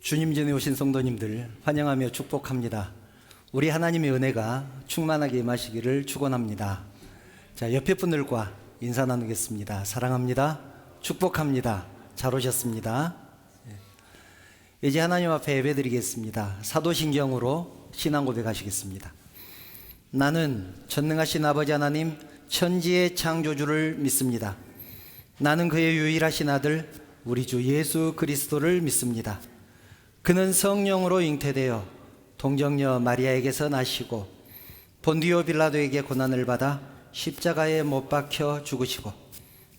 주님 전에 오신 성도님들 환영하며 축복합니다. 우리 하나님의 은혜가 충만하게 임하시기를 축원합니다. 자, 옆에 분들과 인사 나누겠습니다. 사랑합니다. 축복합니다. 잘 오셨습니다. 이제 하나님 앞에 예배드리겠습니다. 사도신경으로 신앙 고백하시겠습니다. 나는 전능하신 아버지 하나님 천지의 창조주를 믿습니다. 나는 그의 유일하신 아들 우리 주 예수 그리스도를 믿습니다. 그는 성령으로 잉태되어 동정녀 마리아에게서 나시고 본디오 빌라도에게 고난을 받아 십자가에 못 박혀 죽으시고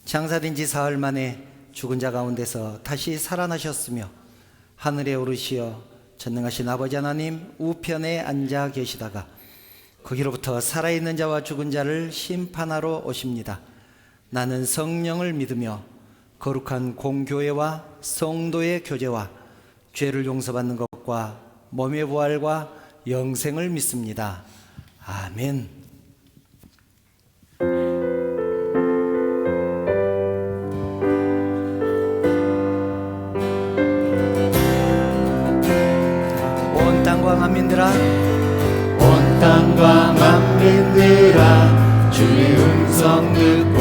장사된 지 사흘 만에 죽은 자 가운데서 다시 살아나셨으며 하늘에 오르시어 전능하신 아버지 하나님 우편에 앉아 계시다가 거기로부터 살아있는 자와 죽은 자를 심판하러 오십니다. 나는 성령을 믿으며 거룩한 공교회와 성도의 교제와 죄를 용서받는 것과 몸의 부활과 영생을 믿습니다. 아멘. 온 땅과 만민들아, 온 땅과 만민들아, 주의 음성 듣고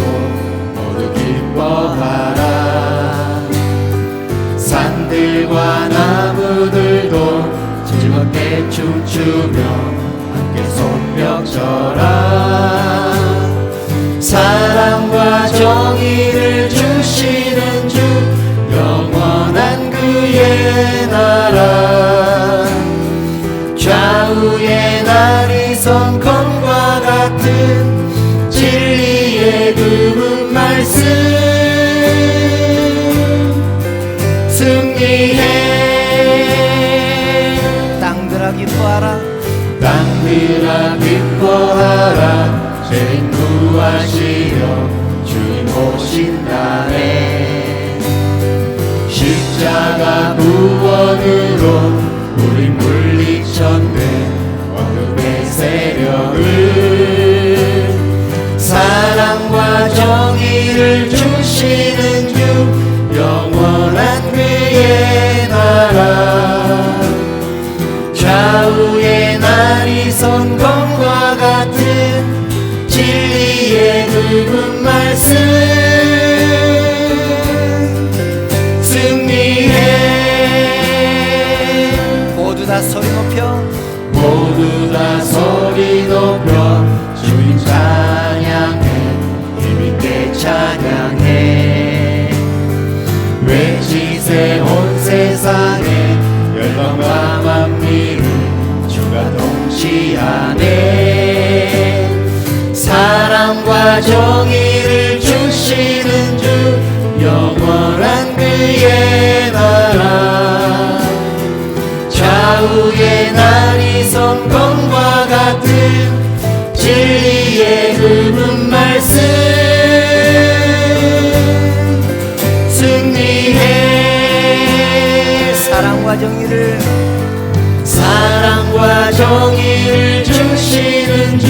모두 기뻐하라. 산들과 나무들도 즐겁게 춤추며 함께 손뼉쳐라. 사랑과 정의를 주시는 주, 영원한 그의 나라. 좌우의 나리선 검과 같은 진리의 그 말씀, 승리해. 땅들아 기뻐하라. 땅들아 기뻐하라. 죄인 구하시려 주님 오신다네. 십자가 구원으로 우리 물리쳤네 어둠의 세력을. 사랑과 정의를 주시는 주, 영원한 그의 나라. 좌우의 나리선 검과 같은 진리의 그 말씀, 승리해. 모두 다 소리 높여, 모두 다 소리 높여 주님 찬양해. 힘있게 찬양해. 외치세 온 세상에 열방과 만민을 주가 통치하네. 사랑과 정의를 주시는 주, 영원한 그의 나라. 좌우의 나리선 검과 같은 진리의 그 말씀, 승리해. 사랑과 정의를 주시는 주,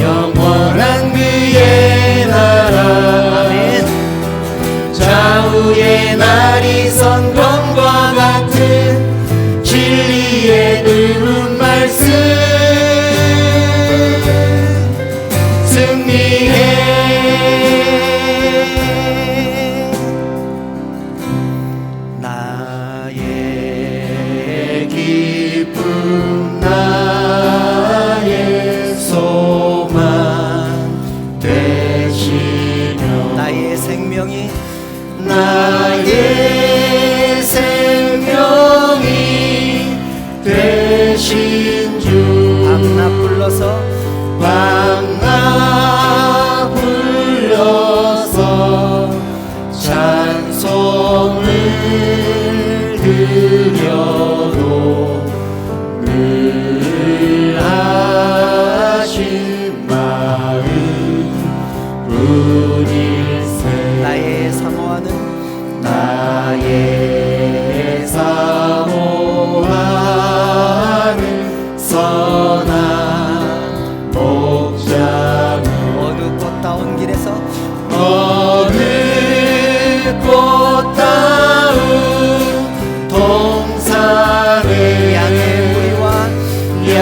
영원한 그의 나라. 아멘. 좌우의 나리선 검과 같은 진리의 그 말씀, 승리해. 나의 기쁨 나의 소망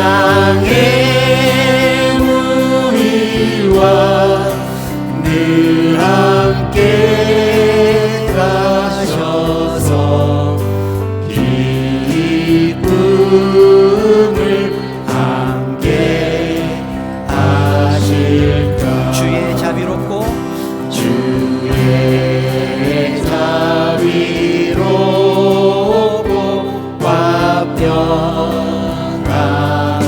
향해 우리와 늘 함께 가셔서 기쁨을 함께 하실까. 주의 자비롭고 주의 자비롭고 화평한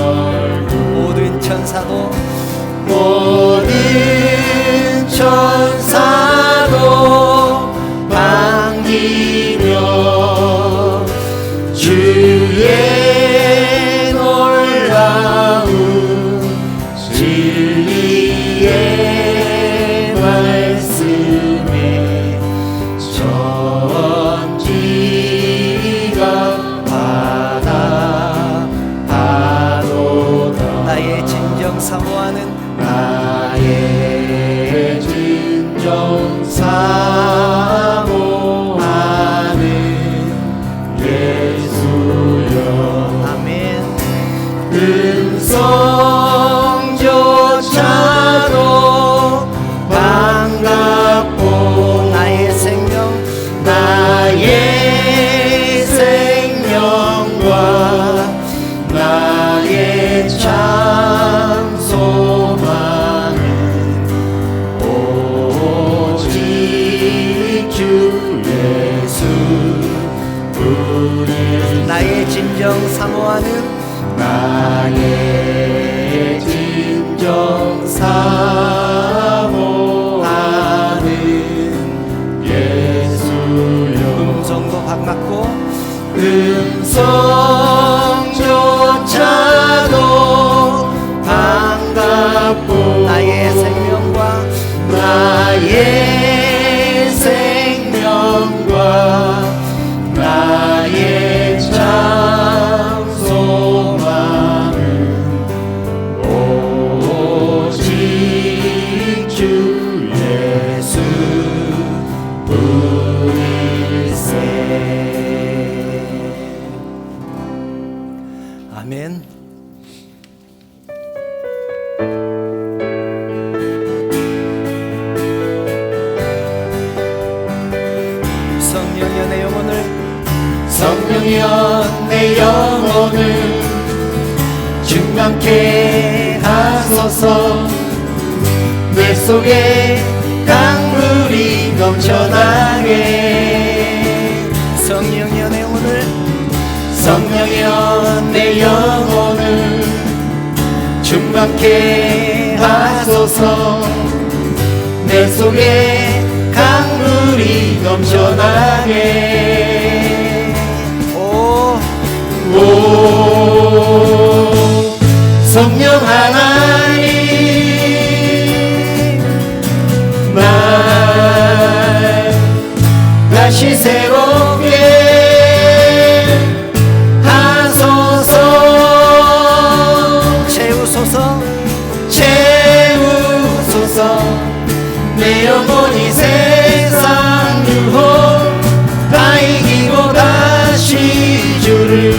얼굴 모든 천사도 모든 천사도 반기며 주의 놀라운 진리의 말씀에 전지가 바다하도다. 나의 진정 사모하는 나의 진정 사모하는 예수여. 아멘. 음성조차도 반갑고 나의 생명 나의 생명과 나의 참 소망은 오직 주 예수 우리. 나의 진정 사모하는 나의 진정 사모하는 예수여. 음성도 반갑고 음성조차도 반갑고 나의 생명과 나의 생명과 나의 참 소망은 오직 주 예수 우리세. 아멘. 성령이여 내 영혼을 성령이여 내 영혼을 충만케 하소서. 내 속에 강물이 넘쳐나게. 성령이여 내 영혼을 성령이여 내 영혼을 충만케 하소서. 내 속에 강물이 넘쳐나게. 오 오 성령 하나님 날 다시 새롭게 하소서. 채우소서 채우소서. 내 영혼이 세상 유혹 다 이기고 다시 주를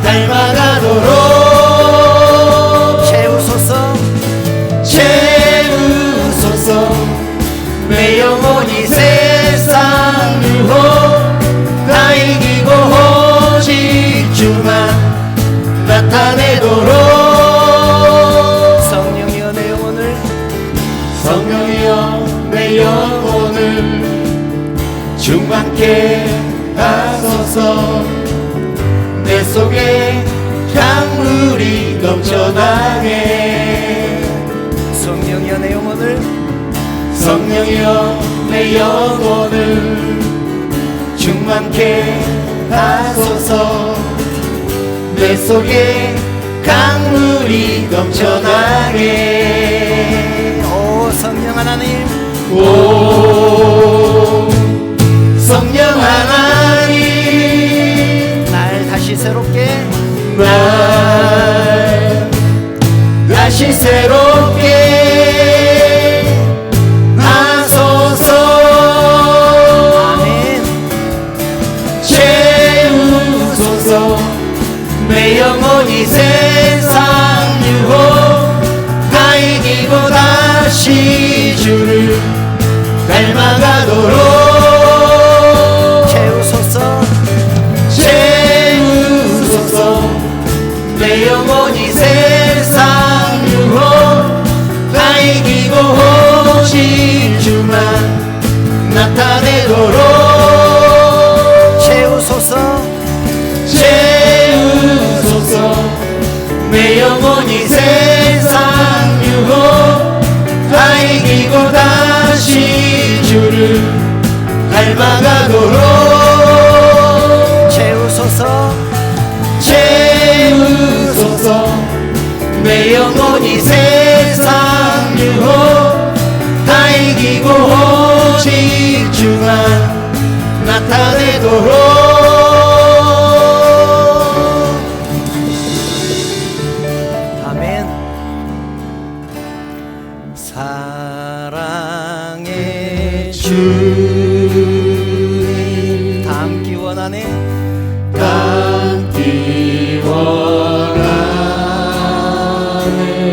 닮아가도록 채우소서 채우소서. 내 영혼이 세상 유혹 다 이기고 오직 주만 나타내도록. 성령이여 내 영혼을 성령이여 내 영혼을 충만케 하소서. 내 속에 강물이 넘쳐나게. 성령이여 내 영혼을 성령이여 내 영혼을 충만케 하소서. 내 속에 강물이 넘쳐나게. 오 성령 하나님 오 성령 하나님 날 다시 새롭게 날 다시 새롭게 하소서. 아멘. 채우소서. 내 영혼이 세상 닮아가도록 채우소서 채우소서. 내 영혼이 세상 유혹 다 이기고 오직 주만 나타내도록 채우소서 채우소서. 내 영혼이 세상 유혹 다 이기고 다시 주를 닮아가도록 채우소서 채우소서. 내 영혼이 세상 유혹 다 이기고 오직 주만 나타내도록. 아멘. 사랑의 주님 닮기 원하네 닮기 원하네.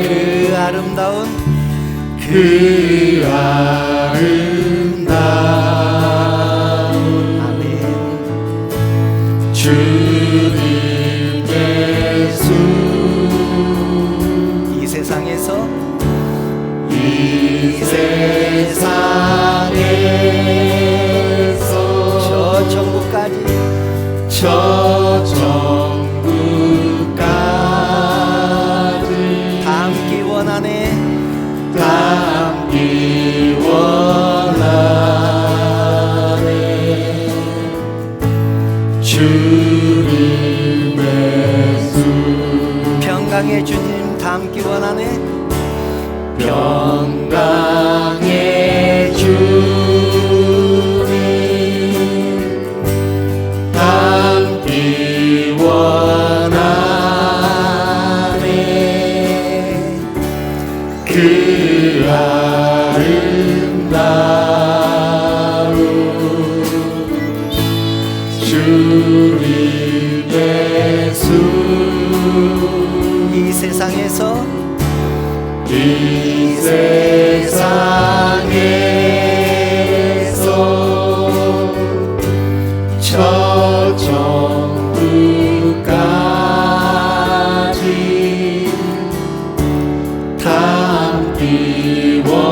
그 아름다운 그 아름다운 아멘. 주님 예수. 이 세상에서 이 세상에서 저 천국까지 저 천국까지 닮기 원하네 닮기 원하네. 주님의 수. 평강의 주님 닮기 원하네 평강의 주님 닮기 원하네. 그 아름다운 주님 예수. 이 세상에서 이 세상에서 저 천국까지 닮기 원하네.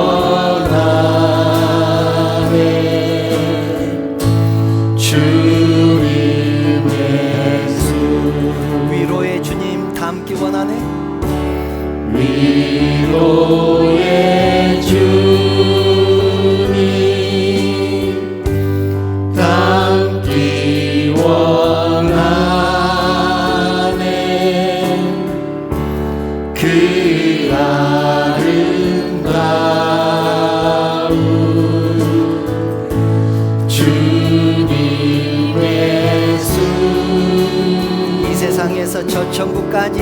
주님의 수. 위로의 주님 닮기 원하네 위로의 주님 닮기 원하네. 그 아름다운 주님의 수. 이 세상에서 저 천국까지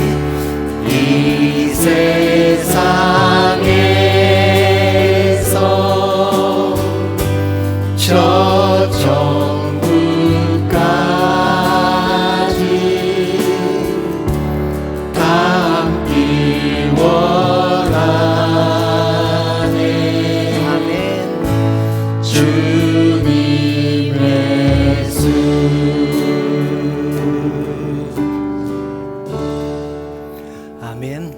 이 세상에서 저 천국까지 닮기 원하네. 아멘. 주님의 수. 아멘.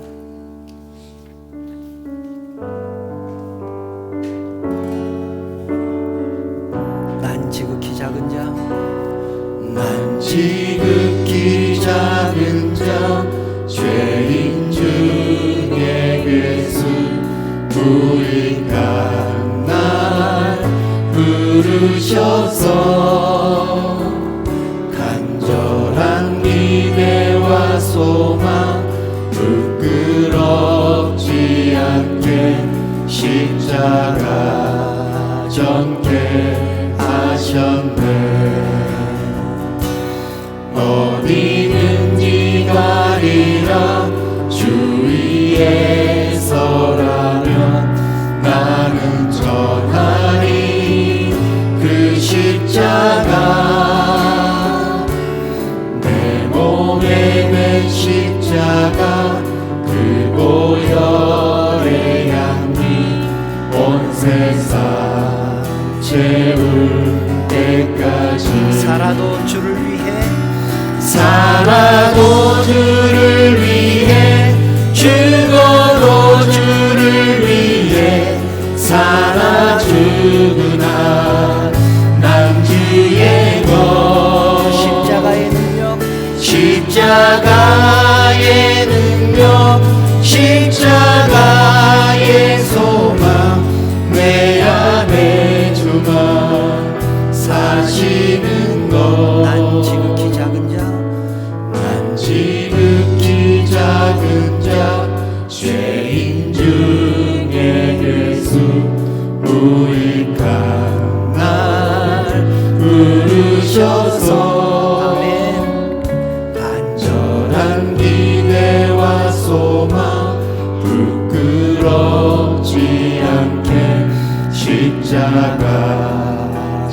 난 지극히 작은 자 난 지극히 작은 자 죄인 중에 괴수 무익한 날 부르셔서 간절한 기대와 소망 부끄럽지 않게 십자가 전개 하셨네. 어디든지 가리라 주위에 서라면 나는 전하리 그 십자가. 내 몸에 맨 십자가 그 보혈의 향기 온 세상 살아도 주를 위해 살아도 주를 위해 죽어도 주를 위해 살아주구나. 난 주의 것 십자가의 능력 십자가의 능력 십자가의 소망 내 안에 주만 사시는 것. 난 지극히 작은 자 난 지극히 작은 자 죄인 중에 예수 무익한 날 부르셔서 아멘. 간절한 기대와 소망 부끄럽지 않게 십자가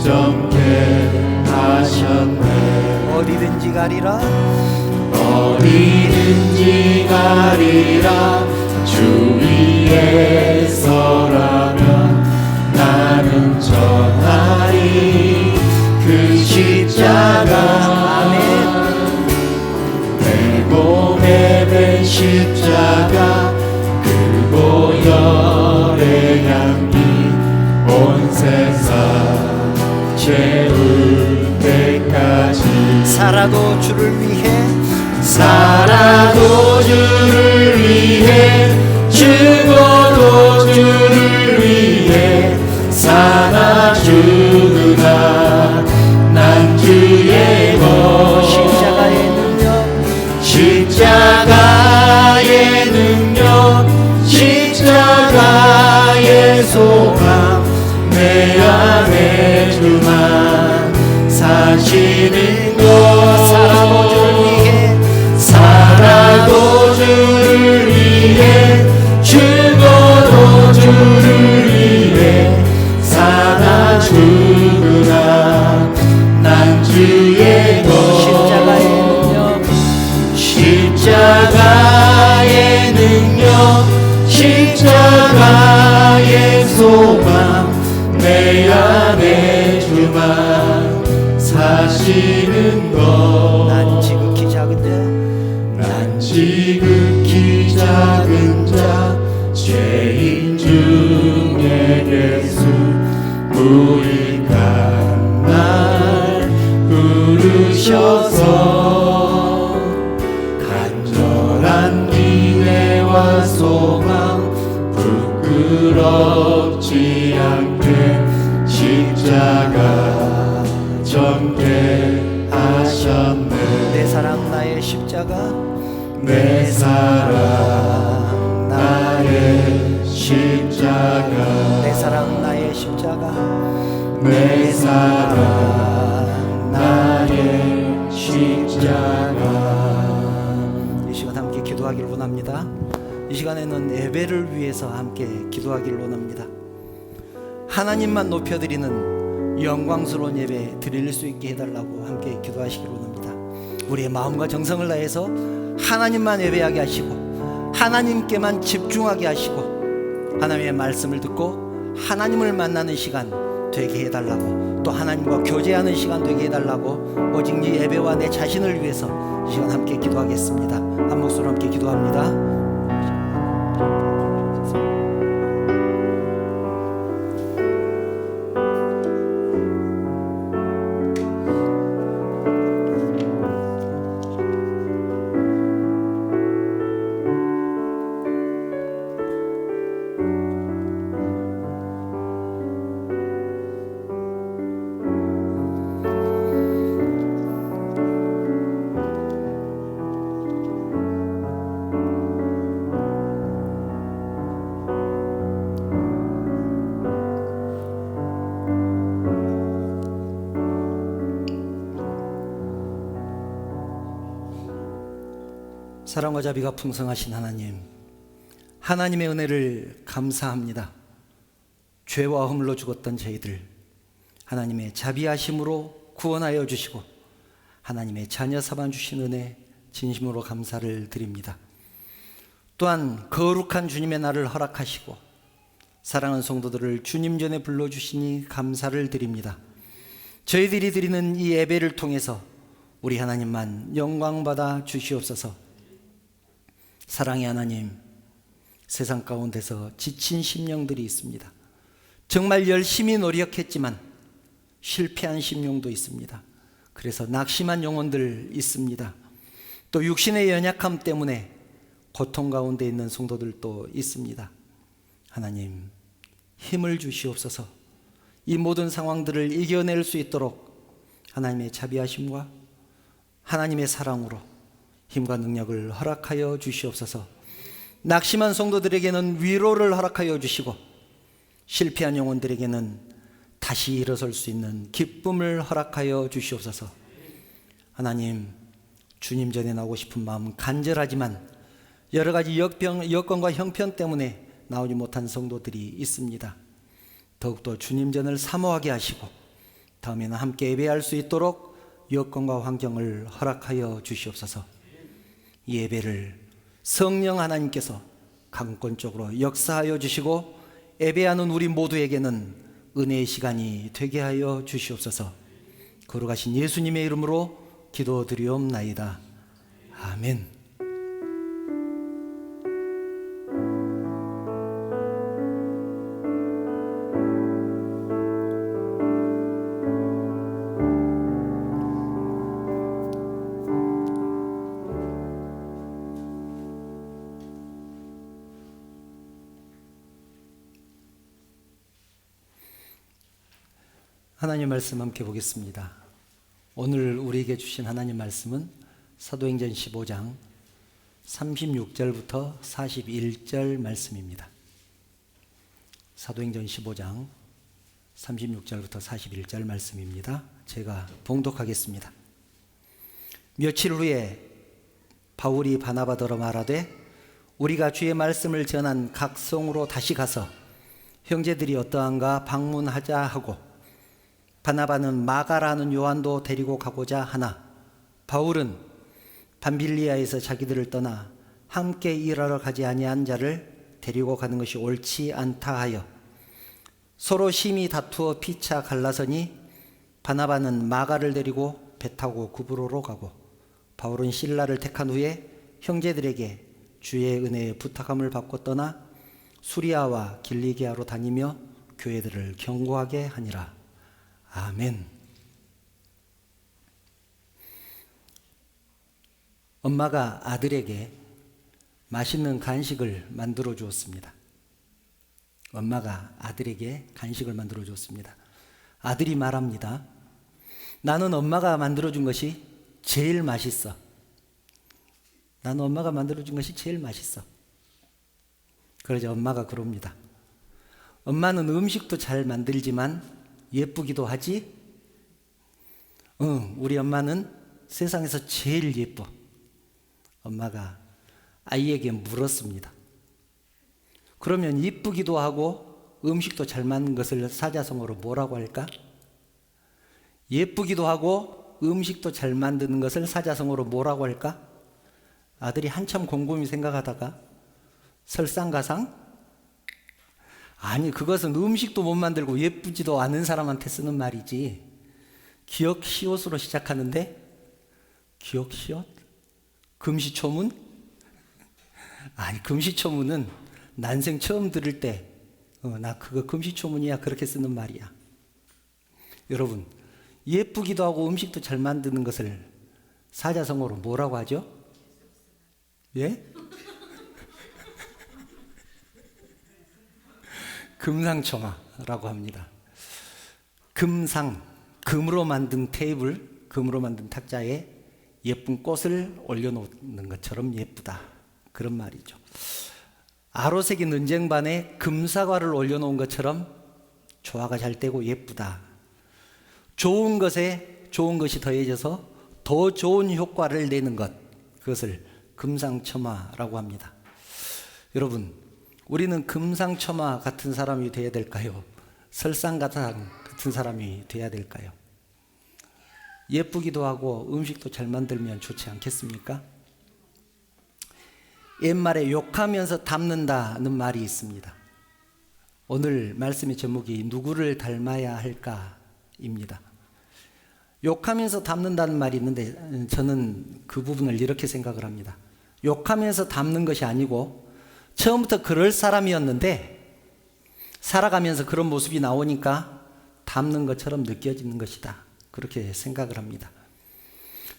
정케 하셨네. 어디든지 가리라 어디든지 가리라 주 위에 서라면 나는 전하리 그 십자가. 아멘. 내 몸에 맨 십자가 그 보혈의 향기 온 세상 채울 때까지. 살아도 주를 위해 살아도 주를 위해 죽어도 주를 위해 살아주구나. 난 주의 것 십자가의 능력 십자가의 능력 십자가의 소망 내 안에 주만 사시는 것. 살아도 주를 위해 살아도 주를 위해 죽어도 주를 위해 살아주구나. 난 주의 것 십자가의 능력 십자가의 능력 십자가의 소망 내 안에 주만 사시는 것. 난 지극히 작은 자 난 지극히 작은 자 죄인 중에 예수 무익한 날 부르셔서 간절한 기대와 소망 부끄럽지 않게 십자가 정케 하셨네. 내 사랑 나의 십자가 내 사랑 나의 십자가 내 사랑 나의 십자가 내 사랑 나의 십자가. 이 시간 함께 기도하기를 원합니다. 이 시간에는 예배를 위해서 함께 기도하기를 원합니다. 하나님만 높여드리는 영광스러운 예배 드릴 수 있게 해달라고 함께 기도하시기를 원합니다. 우리의 마음과 정성을 다해서 하나님만 예배하게 하시고 하나님께만 집중하게 하시고 하나님의 말씀을 듣고 하나님을 만나는 시간 되게 해달라고, 또 하나님과 교제하는 시간 되게 해달라고, 오직 이 예배와 내 자신을 위해서 이 시간 함께 기도하겠습니다. 한 목소리로 함께 기도합니다. 사랑과 자비가 풍성하신 하나님, 하나님의 은혜를 감사합니다. 죄와 허물로 죽었던 저희들 하나님의 자비하심으로 구원하여 주시고 하나님의 자녀 삼아 주신 은혜 진심으로 감사를 드립니다. 또한 거룩한 주님의 날을 허락하시고 사랑하는 성도들을 주님 전에 불러주시니 감사를 드립니다. 저희들이 드리는 이 예배를 통해서 우리 하나님만 영광받아 주시옵소서. 사랑의 하나님, 세상 가운데서 지친 심령들이 있습니다. 정말 열심히 노력했지만 실패한 심령도 있습니다. 그래서 낙심한 영혼들 있습니다. 또 육신의 연약함 때문에 고통 가운데 있는 성도들도 있습니다. 하나님, 힘을 주시옵소서. 이 모든 상황들을 이겨낼 수 있도록 하나님의 자비하심과 하나님의 사랑으로 힘과 능력을 허락하여 주시옵소서. 낙심한 성도들에게는 위로를 허락하여 주시고 실패한 영혼들에게는 다시 일어설 수 있는 기쁨을 허락하여 주시옵소서. 하나님, 주님 전에 나오고 싶은 마음 간절하지만 여러 가지 여건과 형편 때문에 나오지 못한 성도들이 있습니다. 더욱더 주님 전을 사모하게 하시고 다음에는 함께 예배할 수 있도록 여건과 환경을 허락하여 주시옵소서. 이 예배를 성령 하나님께서 강권적으로 역사하여 주시고 예배하는 우리 모두에게는 은혜의 시간이 되게 하여 주시옵소서. 거룩하신 예수님의 이름으로 기도드리옵나이다. 아멘. 하나님 말씀 함께 보겠습니다. 오늘 우리에게 주신 하나님 말씀은 사도행전 15장 36절부터 41절 말씀입니다. 사도행전 15장 36절부터 41절 말씀입니다. 제가 봉독하겠습니다. 며칠 후에 바울이 바나바더러 말하되 우리가 주의 말씀을 전한 각 성으로 다시 가서 형제들이 어떠한가 방문하자 하고 바나바는 마가라는 요한도 데리고 가고자 하나 바울은 밤빌리아에서 자기들을 떠나 함께 일하러 가지 아니한 자를 데리고 가는 것이 옳지 않다 하여 서로 심히 다투어 피차 갈라서니 바나바는 마가를 데리고 배 타고 구브로로 가고 바울은 실라를 택한 후에 형제들에게 주의 은혜에 부탁함을 받고 떠나 수리아와 길리기아로 다니며 교회들을 경고하게 하니라. 아멘. 엄마가 아들에게 맛있는 간식을 만들어 주었습니다. 엄마가 아들에게 간식을 만들어 주었습니다. 아들이 말합니다. 나는 엄마가 만들어 준 것이 제일 맛있어. 나는 엄마가 만들어 준 것이 제일 맛있어. 그러자 엄마가 그럽니다. 엄마는 음식도 잘 만들지만 예쁘기도 하지? 우리 엄마는 세상에서 제일 예뻐. 엄마가 아이에게 물었습니다. 그러면 예쁘기도 하고 음식도 잘 만든 것을 사자성어로 뭐라고 할까? 예쁘기도 하고 음식도 잘 만드는 것을 사자성어로 뭐라고 할까? 아들이 한참 곰곰이 생각하다가 설상가상? 아니, 그것은 음식도 못 만들고 예쁘지도 않은 사람한테 쓰는 말이지. 기억시옷으로 시작하는데 기억시옷? 금시초문? 아니, 금시초문은 난생 처음 들을 때 나 그거 금시초문이야 그렇게 쓰는 말이야. 여러분, 예쁘기도 하고 음식도 잘 만드는 것을 사자성어로 뭐라고 하죠? 예? 금상첨화라고 합니다. 금상, 금으로 만든 테이블, 금으로 만든 탁자에 예쁜 꽃을 올려놓는 것처럼 예쁘다. 그런 말이죠. 아로색이 논쟁반에 금사과를 올려놓은 것처럼 조화가 잘 되고 예쁘다. 좋은 것에 좋은 것이 더해져서 더 좋은 효과를 내는 것, 그것을 금상첨화라고 합니다. 여러분, 우리는 금상첨화 같은 사람이 되어야 될까요? 설상가상 같은 사람이 되어야 될까요? 예쁘기도 하고 음식도 잘 만들면 좋지 않겠습니까? 옛말에 욕하면서 닮는다는 말이 있습니다. 오늘 말씀의 제목이 누구를 닮아야 할까입니다. 욕하면서 닮는다는 말이 있는데 저는 그 부분을 이렇게 생각을 합니다. 욕하면서 닮는 것이 아니고 처음부터 그럴 사람이었는데 살아가면서 그런 모습이 나오니까 닮는 것처럼 느껴지는 것이다. 그렇게 생각을 합니다.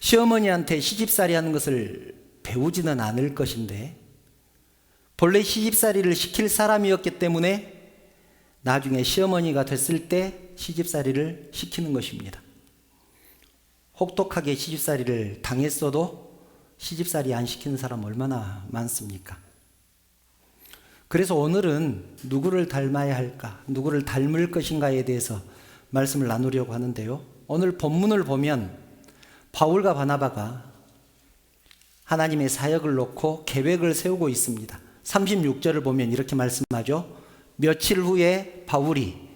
시어머니한테 시집살이 하는 것을 배우지는 않을 것인데 본래 시집살이를 시킬 사람이었기 때문에 나중에 시어머니가 됐을 때 시집살이를 시키는 것입니다. 혹독하게 시집살이를 당했어도 시집살이 안 시키는 사람 얼마나 많습니까? 그래서 오늘은 누구를 닮아야 할까, 누구를 닮을 것인가에 대해서 말씀을 나누려고 하는데요. 오늘 본문을 보면 바울과 바나바가 하나님의 사역을 놓고 계획을 세우고 있습니다. 36절을 보면 이렇게 말씀하죠. 며칠 후에 바울이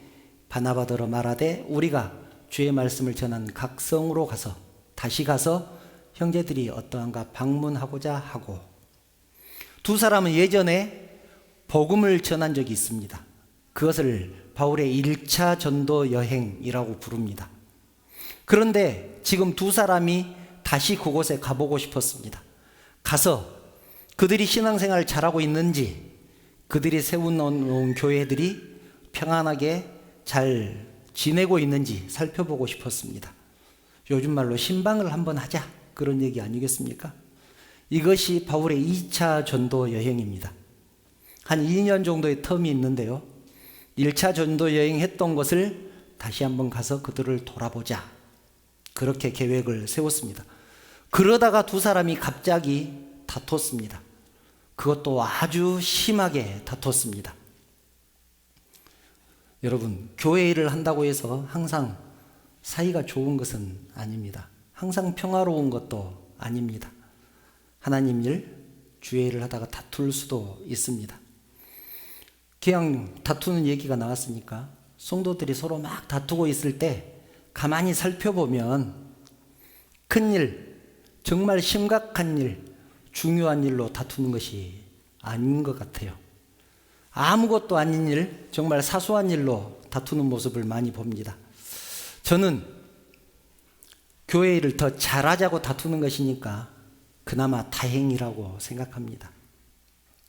바나바더러 말하되 우리가 주의 말씀을 전한 각 성으로 가서 다시 가서 형제들이 어떠한가 방문하고자 하고. 두 사람은 예전에 복음을 전한 적이 있습니다. 그것을 바울의 1차 전도 여행이라고 부릅니다. 그런데 지금 두 사람이 다시 그곳에 가보고 싶었습니다. 가서 그들이 신앙생활 잘하고 있는지, 그들이 세워놓은 교회들이 평안하게 잘 지내고 있는지 살펴보고 싶었습니다. 요즘 말로 신방을 한번 하자, 그런 얘기 아니겠습니까? 이것이 바울의 2차 전도 여행입니다. 한 2년 정도의 텀이 있는데요. 1차 전도 여행했던 것을 다시 한번 가서 그들을 돌아보자, 그렇게 계획을 세웠습니다. 그러다가 두 사람이 갑자기 다퉜습니다. 그것도 아주 심하게 다퉜습니다. 여러분, 교회 일을 한다고 해서 항상 사이가 좋은 것은 아닙니다. 항상 평화로운 것도 아닙니다. 하나님 일, 주의 일을 하다가 다툴 수도 있습니다. 그냥 다투는 얘기가 나왔으니까 성도들이 서로 막 다투고 있을 때 가만히 살펴보면 큰일, 정말 심각한 일, 중요한 일로 다투는 것이 아닌 것 같아요. 아무것도 아닌 일, 정말 사소한 일로 다투는 모습을 많이 봅니다. 저는 교회 일을 더 잘하자고 다투는 것이니까 그나마 다행이라고 생각합니다.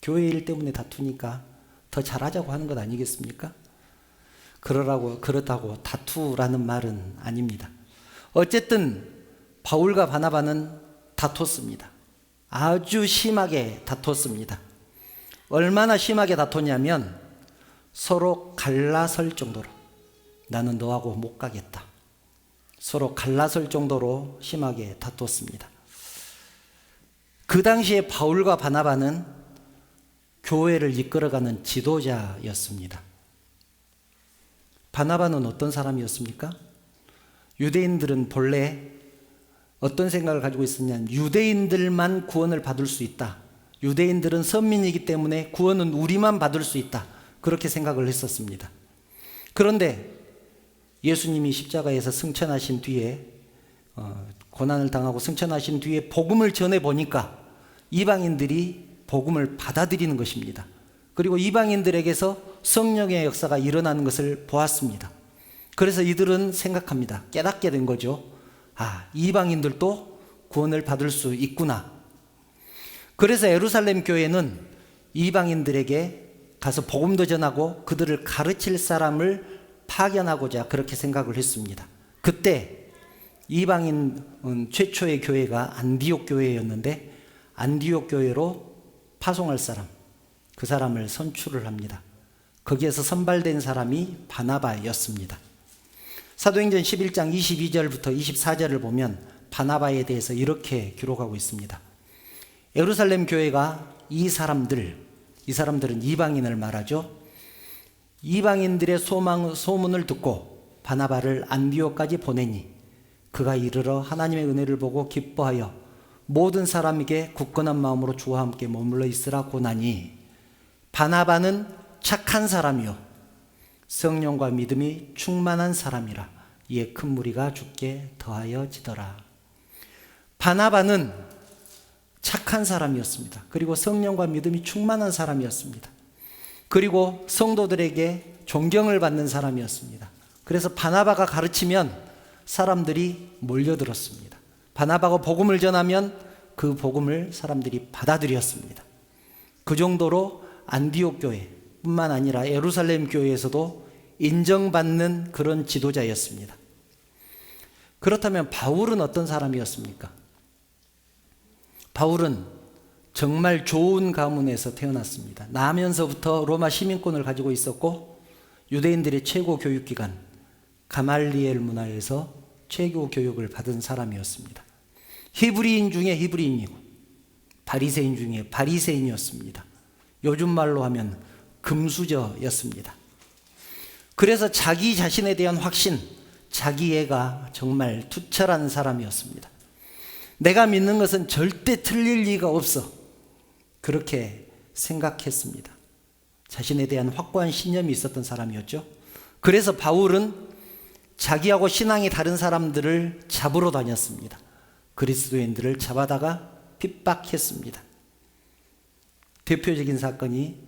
교회 일 때문에 다투니까 더 잘하자고 하는 것 아니겠습니까? 그렇다고 다투라는 말은 아닙니다. 어쨌든 바울과 바나바는 다퉜습니다. 아주 심하게 다퉜습니다. 얼마나 심하게 다퉜냐면 서로 갈라설 정도로, 나는 너하고 못 가겠다, 서로 갈라설 정도로 심하게 다퉜습니다. 그 당시에 바울과 바나바는 교회를 이끌어가는 지도자였습니다. 바나바는 어떤 사람이었습니까? 유대인들은 본래 어떤 생각을 가지고 있었냐면 유대인들만 구원을 받을 수 있다, 유대인들은 선민이기 때문에 구원은 우리만 받을 수 있다, 그렇게 생각을 했었습니다. 그런데 예수님이 십자가에서 승천하신 뒤에 고난을 당하고 승천하신 뒤에 복음을 전해 보니까 이방인들이 복음을 받아들이는 것입니다. 그리고 이방인들에게서 성령의 역사가 일어나는 것을 보았습니다. 그래서 이들은 생각합니다. 깨닫게 된 거죠. 아, 이방인들도 구원을 받을 수 있구나. 그래서 예루살렘 교회는 이방인들에게 가서 복음도 전하고 그들을 가르칠 사람을 파견하고자 그렇게 생각을 했습니다. 그때 이방인 최초의 교회가 안디옥 교회였는데 안디옥 교회로 파송할 사람, 그 사람을 선출을 합니다. 거기에서 선발된 사람이 바나바였습니다. 사도행전 11장 22절부터 24절을 보면 바나바에 대해서 이렇게 기록하고 있습니다. 예루살렘 교회가 이 사람들은 이방인을 말하죠. 이방인들의 소문을 듣고 바나바를 안디옥까지 보내니 그가 이르러 하나님의 은혜를 보고 기뻐하여 모든 사람에게 굳건한 마음으로 주와 함께 머물러 있으라 고나니 바나바는 착한 사람이요 성령과 믿음이 충만한 사람이라 이에 큰 무리가 죽게 더하여지더라. 바나바는 착한 사람이었습니다. 그리고 성령과 믿음이 충만한 사람이었습니다. 그리고 성도들에게 존경을 받는 사람이었습니다. 그래서 바나바가 가르치면 사람들이 몰려들었습니다. 바나바가 복음을 전하면 그 복음을 사람들이 받아들였습니다. 그 정도로 안디옥 교회뿐만 아니라 예루살렘 교회에서도 인정받는 그런 지도자였습니다. 그렇다면 바울은 어떤 사람이었습니까? 바울은 정말 좋은 가문에서 태어났습니다. 나면서부터 로마 시민권을 가지고 있었고 유대인들의 최고 교육기관 가말리엘 문화에서 최고 교육을 받은 사람이었습니다. 히브리인 중에 히브리인이고 바리새인 중에 바리새인이었습니다. 요즘 말로 하면 금수저였습니다. 그래서 자기 자신에 대한 확신, 자기애가 정말 투철한 사람이었습니다. 내가 믿는 것은 절대 틀릴 리가 없어, 그렇게 생각했습니다. 자신에 대한 확고한 신념이 있었던 사람이었죠. 그래서 바울은 자기하고 신앙이 다른 사람들을 잡으러 다녔습니다. 그리스도인들을 잡아다가 핍박했습니다. 대표적인 사건이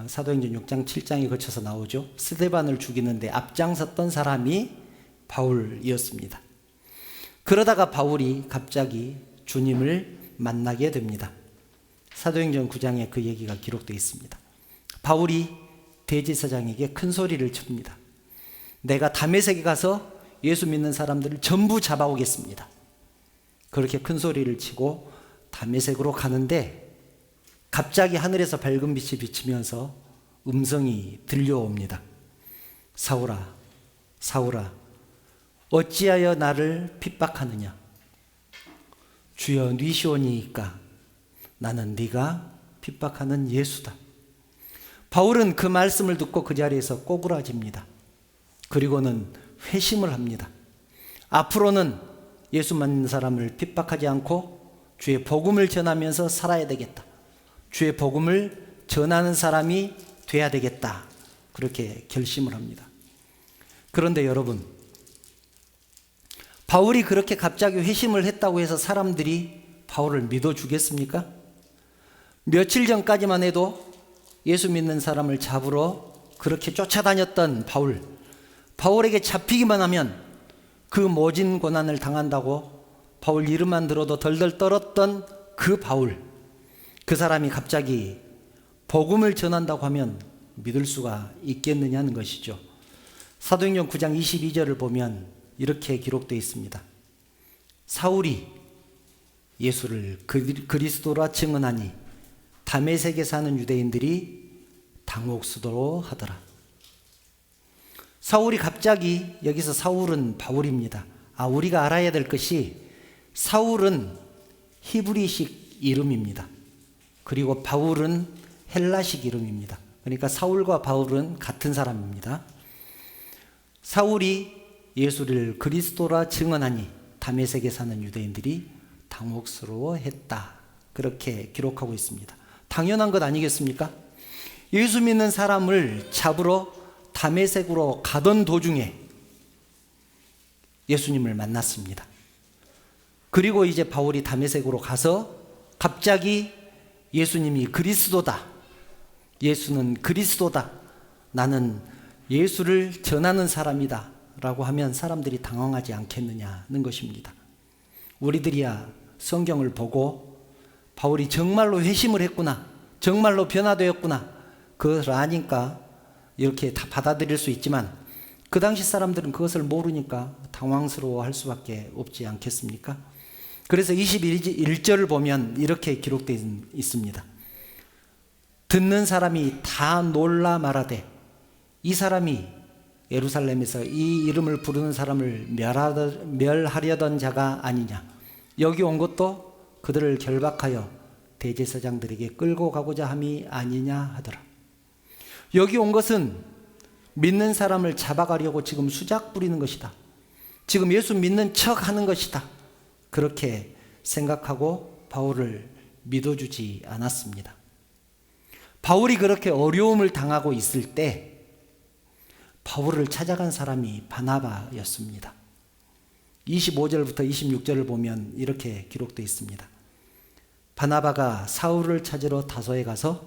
사도행전 6장 7장에 거쳐서 나오죠. 스데반을 죽이는데 앞장섰던 사람이 바울이었습니다. 그러다가 바울이 갑자기 주님을 만나게 됩니다. 사도행전 9장에 그 얘기가 기록되어 있습니다. 바울이 대제사장에게 큰 소리를 칩니다. 내가 다메섹에 가서 예수 믿는 사람들을 전부 잡아오겠습니다. 그렇게 큰 소리를 치고 다메섹으로 가는데 갑자기 하늘에서 밝은 빛이 비치면서 음성이 들려옵니다. 사울아, 사울아, 어찌하여 나를 핍박하느냐? 주여 니시오니이까 나는 네가 핍박하는 예수다. 바울은 그 말씀을 듣고 그 자리에서 꼬꾸라집니다. 그리고는 회심을 합니다. 앞으로는 예수 믿는 사람을 핍박하지 않고 주의 복음을 전하면서 살아야 되겠다. 주의 복음을 전하는 사람이 돼야 되겠다. 그렇게 결심을 합니다. 그런데 여러분, 바울이 그렇게 갑자기 회심을 했다고 해서 사람들이 바울을 믿어주겠습니까? 며칠 전까지만 해도 예수 믿는 사람을 잡으러 그렇게 쫓아다녔던 바울에게 잡히기만 하면 그 모진 고난을 당한다고 바울 이름만 들어도 덜덜 떨었던 그 바울, 그 사람이 갑자기 복음을 전한다고 하면 믿을 수가 있겠느냐는 것이죠. 사도행전 9장 22절을 보면 이렇게 기록되어 있습니다. 사울이 예수를 그리스도라 증언하니 다메섹에 사는 유대인들이 당혹스러워 하더라. 사울이 갑자기, 여기서 사울은 바울입니다. 우리가 알아야 될 것이 사울은 히브리식 이름입니다. 그리고 바울은 헬라식 이름입니다. 그러니까 사울과 바울은 같은 사람입니다. 사울이 예수를 그리스도라 증언하니 다메섹에 사는 유대인들이 당혹스러워했다. 그렇게 기록하고 있습니다. 당연한 것 아니겠습니까? 예수 믿는 사람을 잡으러 다메섹으로 가던 도중에 예수님을 만났습니다. 그리고 이제 바울이 다메섹으로 가서 갑자기 예수님이 그리스도다, 예수는 그리스도다, 나는 예수를 전하는 사람이다 라고 하면 사람들이 당황하지 않겠느냐는 것입니다. 우리들이야 성경을 보고 바울이 정말로 회심을 했구나, 정말로 변화되었구나, 그것을 아니까 이렇게 다 받아들일 수 있지만 그 당시 사람들은 그것을 모르니까 당황스러워할 수밖에 없지 않겠습니까? 그래서 21절을 보면 이렇게 기록되어 있습니다. 듣는 사람이 다 놀라 말하되 이 사람이 예루살렘에서 이 이름을 부르는 사람을 멸하려던 자가 아니냐. 여기 온 것도 그들을 결박하여 대제사장들에게 끌고 가고자 함이 아니냐 하더라. 여기 온 것은 믿는 사람을 잡아가려고 지금 수작 부리는 것이다. 지금 예수 믿는 척 하는 것이다. 그렇게 생각하고 바울을 믿어주지 않았습니다. 바울이 그렇게 어려움을 당하고 있을 때 바울을 찾아간 사람이 바나바였습니다. 25절부터 26절을 보면 이렇게 기록되어 있습니다. 바나바가 사울을 찾으러 다소에 가서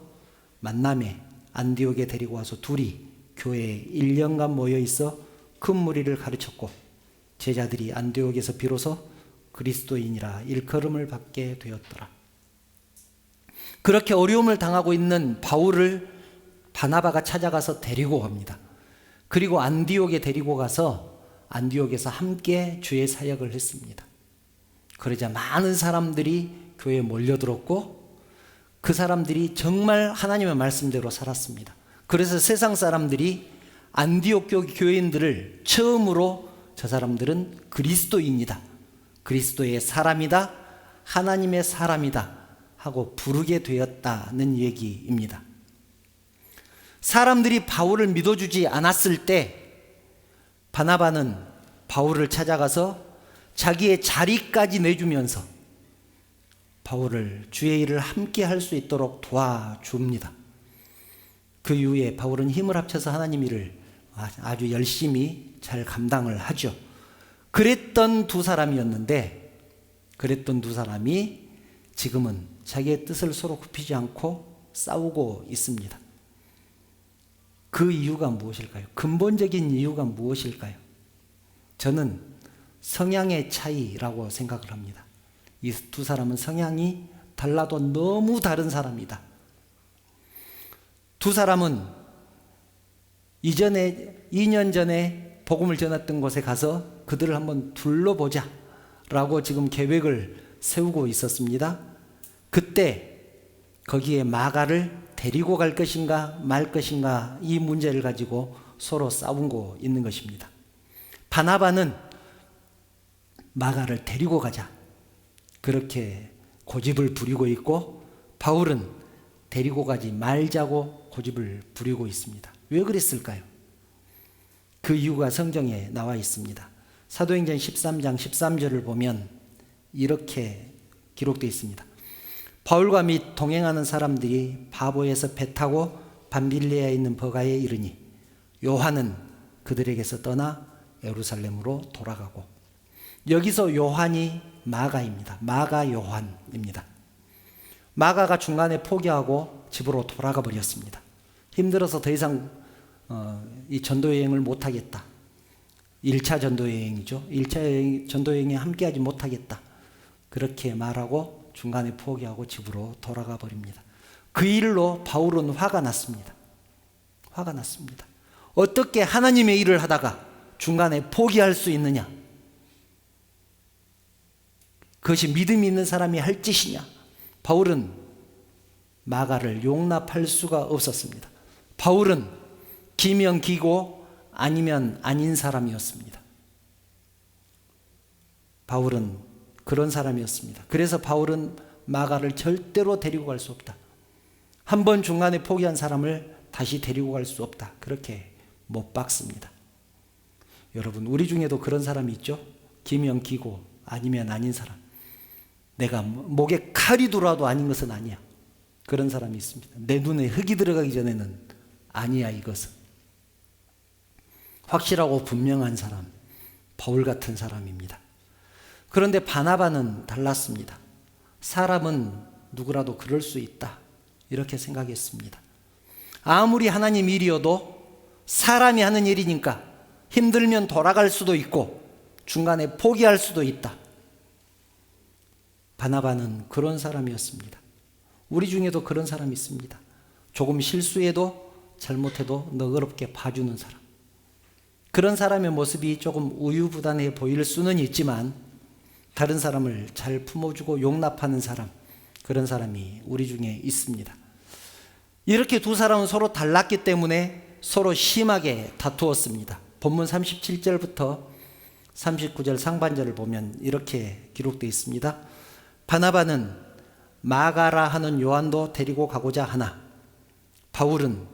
만남에 안디옥에 데리고 와서 둘이 교회에 1년간 모여 있어 큰 무리를 가르쳤고 제자들이 안디옥에서 비로소 그리스도인이라 일컬음을 받게 되었더라. 그렇게 어려움을 당하고 있는 바울을 바나바가 찾아가서 데리고 갑니다. 그리고 안디옥에 데리고 가서 안디옥에서 함께 주의 사역을 했습니다. 그러자 많은 사람들이 교회에 몰려들었고 그 사람들이 정말 하나님의 말씀대로 살았습니다. 그래서 세상 사람들이 안디옥 교회인들을 처음으로 저 사람들은 그리스도인이다, 그리스도의 사람이다, 하나님의 사람이다 하고 부르게 되었다는 얘기입니다. 사람들이 바울을 믿어주지 않았을 때 바나바는 바울을 찾아가서 자기의 자리까지 내주면서 바울을 주의 일을 함께 할 수 있도록 도와줍니다. 그 이후에 바울은 힘을 합쳐서 하나님 일을 아주 열심히 잘 감당을 하죠. 그랬던 두 사람이었는데 그랬던 두 사람이 지금은 자기의 뜻을 서로 굽히지 않고 싸우고 있습니다. 그 이유가 무엇일까요? 근본적인 이유가 무엇일까요? 저는 성향의 차이라고 생각을 합니다. 이 두 사람은 성향이 달라도 너무 다른 사람이다. 두 사람은 이전에 2년 전에 복음을 전했던 곳에 가서 그들을 한번 둘러보자 라고 지금 계획을 세우고 있었습니다. 그때 거기에 마가를 데리고 갈 것인가 말 것인가 이 문제를 가지고 서로 싸우고 있는 것입니다. 바나바는 마가를 데리고 가자 그렇게 고집을 부리고 있고 바울은 데리고 가지 말자고 고집을 부리고 있습니다. 왜 그랬을까요? 그 이유가 성경에 나와 있습니다. 사도행전 13장 13절을 보면 이렇게 기록되어 있습니다. 바울과 및 동행하는 사람들이 바보에서 배 타고 밤빌리아에 있는 버가에 이르니 요한은 그들에게서 떠나 예루살렘으로 돌아가고, 여기서 요한이 마가입니다. 마가 요한입니다. 마가가 중간에 포기하고 집으로 돌아가 버렸습니다. 힘들어서 더 이상 이 전도여행을 못하겠다. 1차 전도여행이죠. 1차 전도여행에 함께하지 못하겠다. 그렇게 말하고 중간에 포기하고 집으로 돌아가 버립니다. 그 일로 바울은 화가 났습니다. 화가 났습니다. 어떻게 하나님의 일을 하다가 중간에 포기할 수 있느냐? 그것이 믿음이 있는 사람이 할 짓이냐? 바울은 마가를 용납할 수가 없었습니다. 바울은 기면 기고 아니면 아닌 사람이었습니다. 바울은 그런 사람이었습니다. 그래서 바울은 마가를 절대로 데리고 갈 수 없다. 한 번 중간에 포기한 사람을 다시 데리고 갈 수 없다. 그렇게 못 박습니다. 여러분, 우리 중에도 그런 사람이 있죠? 기면 기고 아니면 아닌 사람. 내가 목에 칼이 들어와도 아닌 것은 아니야. 그런 사람이 있습니다. 내 눈에 흙이 들어가기 전에는 아니야 이것은. 확실하고 분명한 사람, 바울 같은 사람입니다. 그런데 바나바는 달랐습니다. 사람은 누구라도 그럴 수 있다 이렇게 생각했습니다. 아무리 하나님 일이어도 사람이 하는 일이니까 힘들면 돌아갈 수도 있고 중간에 포기할 수도 있다. 바나바는 그런 사람이었습니다. 우리 중에도 그런 사람이 있습니다. 조금 실수해도 잘못해도 너그럽게 봐주는 사람. 그런 사람의 모습이 조금 우유부단해 보일 수는 있지만 다른 사람을 잘 품어주고 용납하는 사람, 그런 사람이 우리 중에 있습니다. 이렇게 두 사람은 서로 달랐기 때문에 서로 심하게 다투었습니다. 본문 37절부터 39절 상반절을 보면 이렇게 기록되어 있습니다. 바나바는 마가라 하는 요한도 데리고 가고자 하나 바울은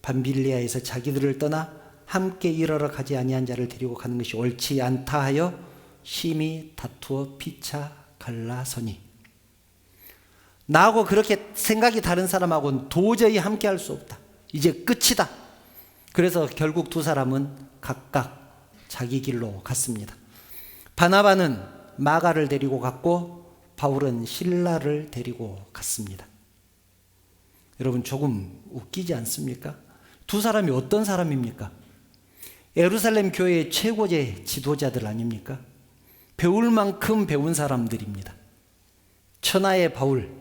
밤빌리아에서 자기들을 떠나 함께 일하러 가지 아니한 자를 데리고 가는 것이 옳지 않다 하여 심히 다투어 피차 갈라서니, 나하고 그렇게 생각이 다른 사람하고는 도저히 함께 할 수 없다. 이제 끝이다. 그래서 결국 두 사람은 각각 자기 길로 갔습니다. 바나바는 마가를 데리고 갔고 바울은 실라를 데리고 갔습니다. 여러분, 조금 웃기지 않습니까? 두 사람이 어떤 사람입니까? 예루살렘 교회의 최고의 지도자들 아닙니까? 배울 만큼 배운 사람들입니다. 천하의 바울,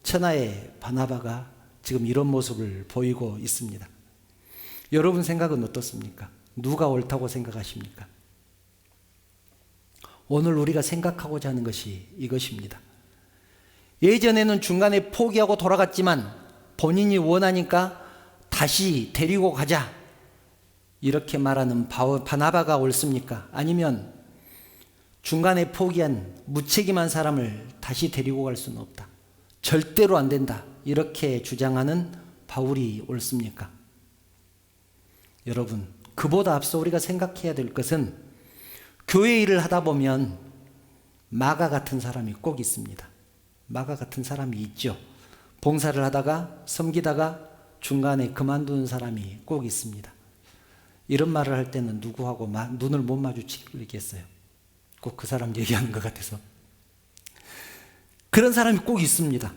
천하의 바나바가 지금 이런 모습을 보이고 있습니다. 여러분 생각은 어떻습니까? 누가 옳다고 생각하십니까? 오늘 우리가 생각하고자 하는 것이 이것입니다. 예전에는 중간에 포기하고 돌아갔지만 본인이 원하니까 다시 데리고 가자, 이렇게 말하는 바나바가 옳습니까? 아니면 중간에 포기한 무책임한 사람을 다시 데리고 갈 수는 없다, 절대로 안 된다, 이렇게 주장하는 바울이 옳습니까? 여러분, 그보다 앞서 우리가 생각해야 될 것은 교회 일을 하다 보면 마가 같은 사람이 꼭 있습니다. 마가 같은 사람이 있죠. 봉사를 하다가 섬기다가 중간에 그만두는 사람이 꼭 있습니다. 이런 말을 할 때는 누구하고 눈을 못 마주치겠어요? 꼭 그 사람 얘기하는 것 같아서. 그런 사람이 꼭 있습니다.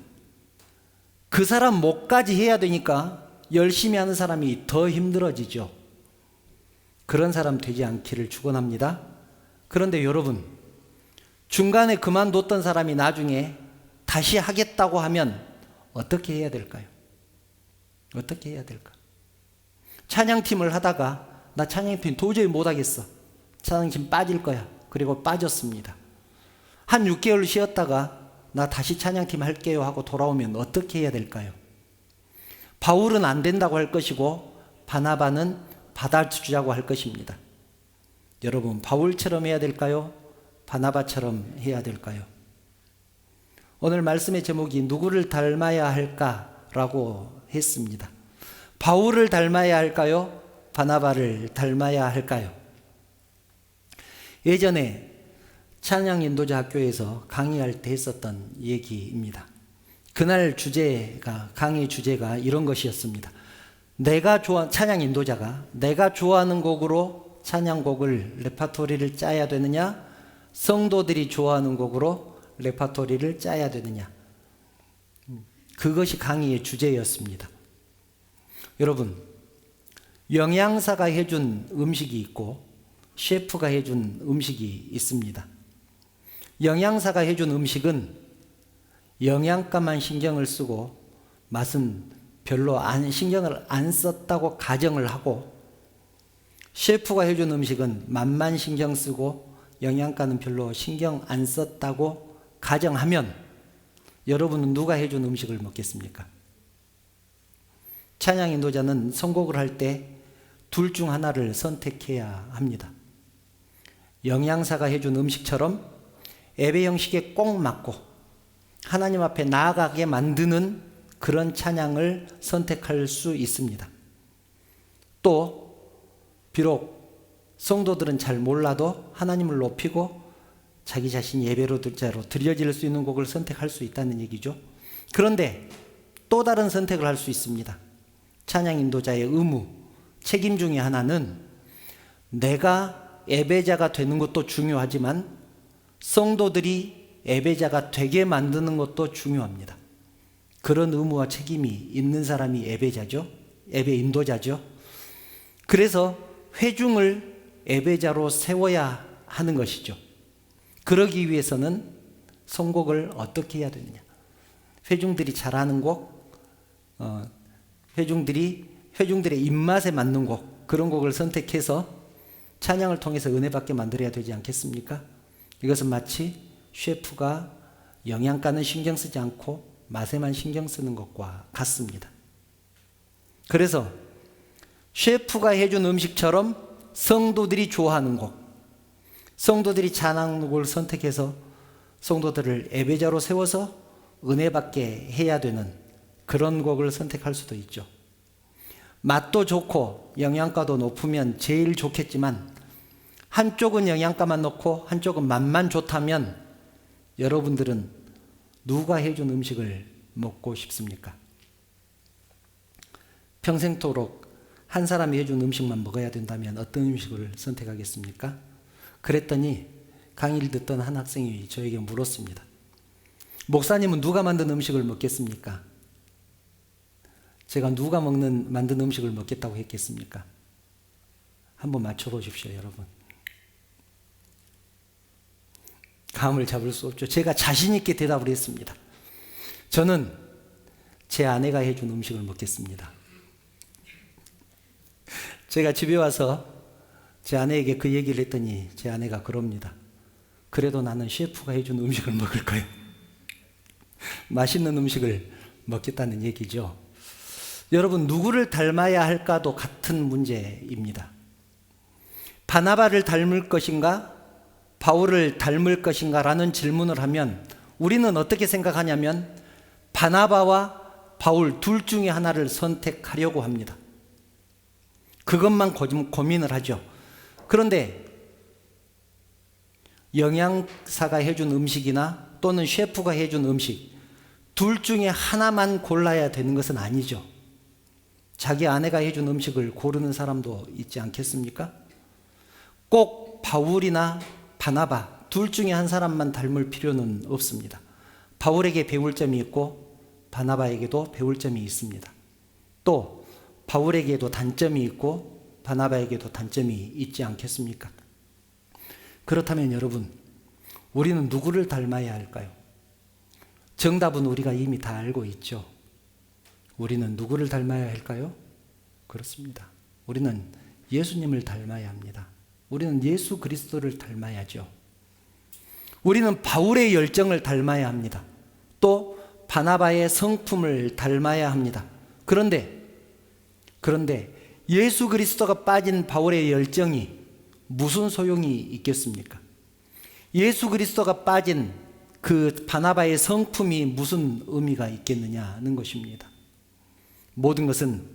그 사람 몫까지 해야 되니까 열심히 하는 사람이 더 힘들어지죠. 그런 사람 되지 않기를 축원합니다. 그런데 여러분, 중간에 그만뒀던 사람이 나중에 다시 하겠다고 하면 어떻게 해야 될까요? 어떻게 해야 될까? 찬양팀을 하다가 나 찬양팀 도저히 못하겠어, 찬양팀 빠질 거야. 그리고 빠졌습니다. 한 6개월 쉬었다가 나 다시 찬양팀 할게요 하고 돌아오면 어떻게 해야 될까요? 바울은 안 된다고 할 것이고 바나바는 받아주자고 할 것입니다. 여러분, 바울처럼 해야 될까요? 바나바처럼 해야 될까요? 오늘 말씀의 제목이 누구를 닮아야 할까라고 했습니다. 바울을 닮아야 할까요? 바나바를 닮아야 할까요? 예전에 찬양 인도자 학교에서 강의할 때 했었던 얘기입니다. 그날 강의 주제가 이런 것이었습니다. 찬양 인도자가 내가 좋아하는 곡으로 찬양곡을 레파토리를 짜야 되느냐, 성도들이 좋아하는 곡으로 레파토리를 짜야 되느냐, 그것이 강의의 주제였습니다. 여러분, 영양사가 해준 음식이 있고 셰프가 해준 음식이 있습니다. 영양사가 해준 음식은 영양가만 신경을 쓰고 맛은 별로 신경을 안 썼다고 가정을 하고, 셰프가 해준 음식은 맛만 신경 쓰고 영양가는 별로 신경 안 썼다고 가정하면 여러분은 누가 해준 음식을 먹겠습니까? 찬양 인도자는 선곡을 할 때 둘 중 하나를 선택해야 합니다. 영양사가 해준 음식처럼 예배 형식에 꼭 맞고 하나님 앞에 나아가게 만드는 그런 찬양을 선택할 수 있습니다. 또 비록 성도들은 잘 몰라도 하나님을 높이고 자기 자신이 예배로 드려질 수 있는 곡을 선택할 수 있다는 얘기죠. 그런데 또 다른 선택을 할 수 있습니다. 찬양 인도자의 의무, 책임 중에 하나는 내가 예배자가 되는 것도 중요하지만 성도들이 예배자가 되게 만드는 것도 중요합니다. 그런 의무와 책임이 있는 사람이 예배자죠. 예배 인도자죠. 그래서 회중을 예배자로 세워야 하는 것이죠. 그러기 위해서는 선곡을 어떻게 해야 되느냐, 회중들이 잘하는 곡, 회중들의 입맛에 맞는 곡, 그런 곡을 선택해서 찬양을 통해서 은혜 받게 만들어야 되지 않겠습니까? 이것은 마치 셰프가 영양가는 신경 쓰지 않고 맛에만 신경 쓰는 것과 같습니다. 그래서 셰프가 해준 음식처럼 성도들이 좋아하는 곡, 성도들이 찬양하는 곡을 선택해서 성도들을 예배자로 세워서 은혜 받게 해야 되는 그런 곡을 선택할 수도 있죠. 맛도 좋고 영양가도 높으면 제일 좋겠지만 한쪽은 영양가만 높고 한쪽은 맛만 좋다면 여러분들은 누가 해준 음식을 먹고 싶습니까? 평생토록 한 사람이 해준 음식만 먹어야 된다면 어떤 음식을 선택하겠습니까? 그랬더니 강의를 듣던 한 학생이 저에게 물었습니다. 목사님은 누가 만든 음식을 먹겠습니까? 제가 누가 만든 음식을 먹겠다고 했겠습니까? 한번 맞춰보십시오, 여러분. 감을 잡을 수 없죠. 제가 자신 있게 대답을 했습니다. 저는 제 아내가 해준 음식을 먹겠습니다. 제가 집에 와서 제 아내에게 그 얘기를 했더니 제 아내가 그럽니다. 그래도 나는 셰프가 해준 음식을 먹을 거예요. 맛있는 음식을 먹겠다는 얘기죠. 여러분, 누구를 닮아야 할까도 같은 문제입니다. 바나바를 닮을 것인가? 바울을 닮을 것인가? 라는 질문을 하면 우리는 어떻게 생각하냐면 바나바와 바울 둘 중에 하나를 선택하려고 합니다. 그것만 고민을 하죠. 그런데 영양사가 해준 음식이나 또는 셰프가 해준 음식 둘 중에 하나만 골라야 되는 것은 아니죠. 자기 아내가 해준 음식을 고르는 사람도 있지 않겠습니까? 꼭 바울이나 바나바 둘 중에 한 사람만 닮을 필요는 없습니다. 바울에게 배울 점이 있고 바나바에게도 배울 점이 있습니다. 또 바울에게도 단점이 있고 바나바에게도 단점이 있지 않겠습니까? 그렇다면 여러분, 우리는 누구를 닮아야 할까요? 정답은 우리가 이미 다 알고 있죠. 우리는 누구를 닮아야 할까요? 그렇습니다. 우리는 예수님을 닮아야 합니다. 우리는 예수 그리스도를 닮아야죠. 우리는 바울의 열정을 닮아야 합니다. 또 바나바의 성품을 닮아야 합니다. 그런데 예수 그리스도가 빠진 바울의 열정이 무슨 소용이 있겠습니까? 예수 그리스도가 빠진 그 바나바의 성품이 무슨 의미가 있겠느냐는 것입니다. 모든 것은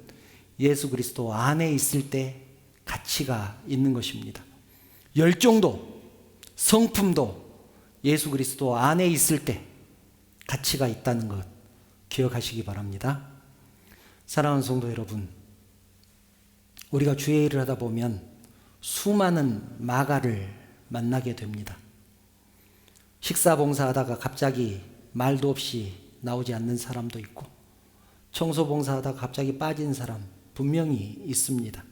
예수 그리스도 안에 있을 때 가치가 있는 것입니다. 열정도 성품도 예수 그리스도 안에 있을 때 가치가 있다는 것 기억하시기 바랍니다. 사랑하는 성도 여러분, 우리가 주의 일을 하다 보면 수많은 마가를 만나게 됩니다. 식사 봉사하다가 갑자기 말도 없이 나오지 않는 사람도 있고, 청소 봉사하다가 갑자기 빠진 사람 분명히 있습니다.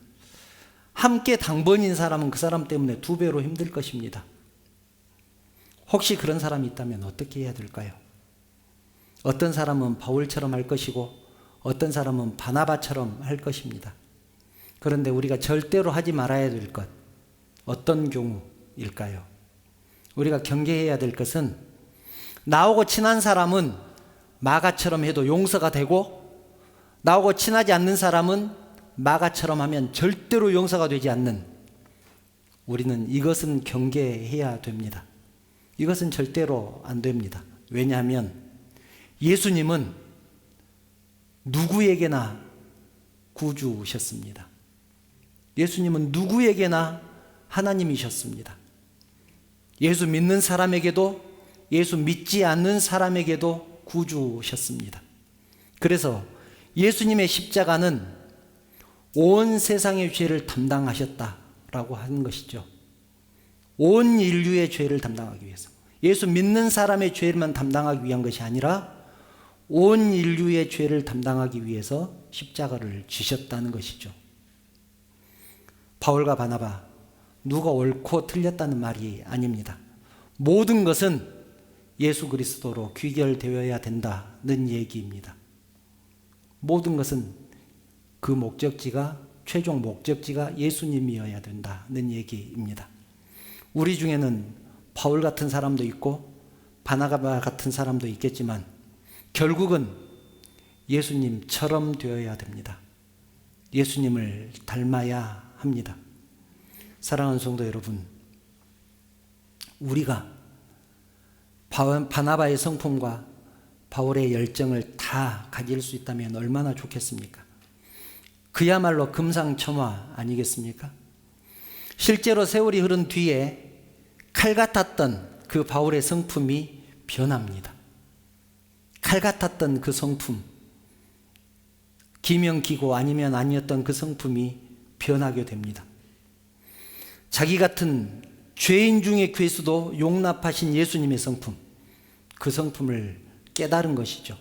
함께 당번인 사람은 그 사람 때문에 2배로 힘들 것입니다. 혹시 그런 사람이 있다면 어떻게 해야 될까요? 어떤 사람은 바울처럼 할 것이고 어떤 사람은 바나바처럼 할 것입니다. 그런데 우리가 절대로 하지 말아야 될 것, 어떤 경우일까요? 우리가 경계해야 될 것은 나하고 친한 사람은 마가처럼 해도 용서가 되고 나하고 친하지 않는 사람은 마가처럼 하면 절대로 용서가 되지 않는, 우리는 이것은 경계해야 됩니다. 이것은 절대로 안 됩니다. 왜냐하면 예수님은 누구에게나 구주셨습니다. 예수님은 누구에게나 하나님이셨습니다. 예수 믿는 사람에게도 예수 믿지 않는 사람에게도 구주셨습니다. 그래서 예수님의 십자가는 온 세상의 죄를 담당하셨다라고 하는 것이죠. 온 인류의 죄를 담당하기 위해서, 예수 믿는 사람의 죄만 담당하기 위한 것이 아니라 온 인류의 죄를 담당하기 위해서 십자가를 지셨다는 것이죠. 바울과 바나바, 누가 옳고 틀렸다는 말이 아닙니다. 모든 것은 예수 그리스도로 귀결되어야 된다는 얘기입니다. 모든 것은 그 목적지가, 최종 목적지가 예수님이어야 된다는 얘기입니다. 우리 중에는 바울 같은 사람도 있고 바나바 같은 사람도 있겠지만 결국은 예수님처럼 되어야 됩니다. 예수님을 닮아야 합니다. 사랑하는 성도 여러분, 우리가 바나바의 성품과 바울의 열정을 다 가질 수 있다면 얼마나 좋겠습니까? 그야말로 금상첨화 아니겠습니까? 실제로 세월이 흐른 뒤에 칼 같았던 그 바울의 성품이 변합니다. 칼 같았던 그 성품, 기명기고 아니면 아니었던 그 성품이 변하게 됩니다. 자기 같은 죄인 중의 괴수도 용납하신 예수님의 성품, 그 성품을 깨달은 것이죠.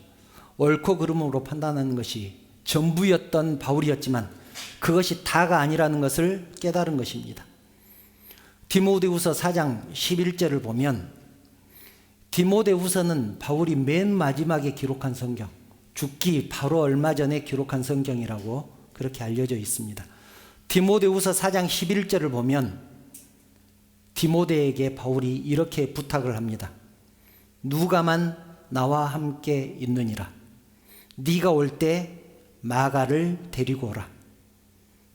옳고 그름으로 판단하는 것이 전부였던 바울이었지만 그것이 다가 아니라는 것을 깨달은 것입니다. 디모데후서 4장 11절을 보면 디모데후서는 바울이 맨 마지막에 기록한 성경, 죽기 바로 얼마 전에 기록한 성경이라고 그렇게 알려져 있습니다. 디모데후서 4장 11절을 보면 디모데에게 바울이 이렇게 부탁을 합니다. 누가만 나와 함께 있느니라. 네가 올 때 마가를 데리고 오라.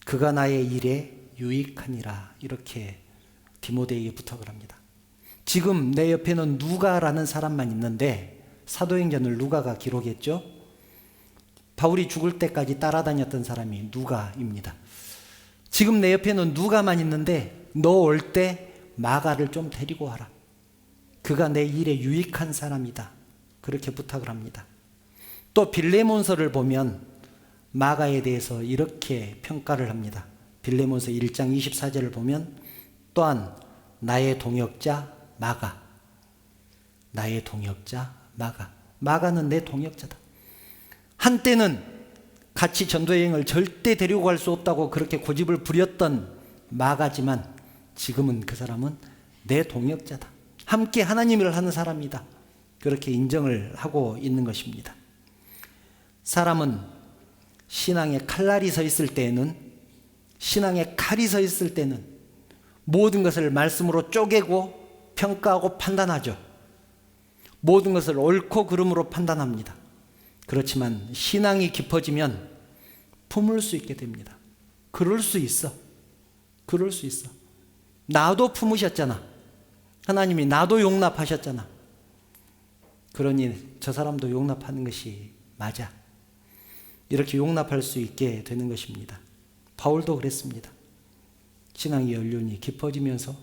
그가 나의 일에 유익하니라. 이렇게 디모데에게 부탁을 합니다. 지금 내 옆에는 누가라는 사람만 있는데 사도행전을 누가가 기록했죠. 바울이 죽을 때까지 따라다녔던 사람이 누가입니다. 지금 내 옆에는 누가만 있는데 너 올 때 마가를 좀 데리고 와라. 그가 내 일에 유익한 사람이다. 그렇게 부탁을 합니다. 또 빌레몬서를 보면 마가에 대해서 이렇게 평가를 합니다. 빌레몬서 1장 24절을 보면 또한 나의 동역자 마가, 나의 동역자 마가, 마가는 내 동역자다. 한때는 같이 전도여행을 절대 데리고 갈 수 없다고 그렇게 고집을 부렸던 마가지만 지금은 그 사람은 내 동역자다. 함께 하나님 일을 하는 사람이다. 그렇게 인정을 하고 있는 것입니다. 사람은 신앙에 칼날이 서 있을 때에는, 신앙에 칼이 서 있을 때는 모든 것을 말씀으로 쪼개고 평가하고 판단하죠. 모든 것을 옳고 그름으로 판단합니다. 그렇지만 신앙이 깊어지면 품을 수 있게 됩니다. 그럴 수 있어. 그럴 수 있어. 나도 품으셨잖아. 하나님이 나도 용납하셨잖아. 그러니 저 사람도 용납하는 것이 맞아. 이렇게 용납할 수 있게 되는 것입니다. 바울도 그랬습니다. 신앙의 연륜이 깊어지면서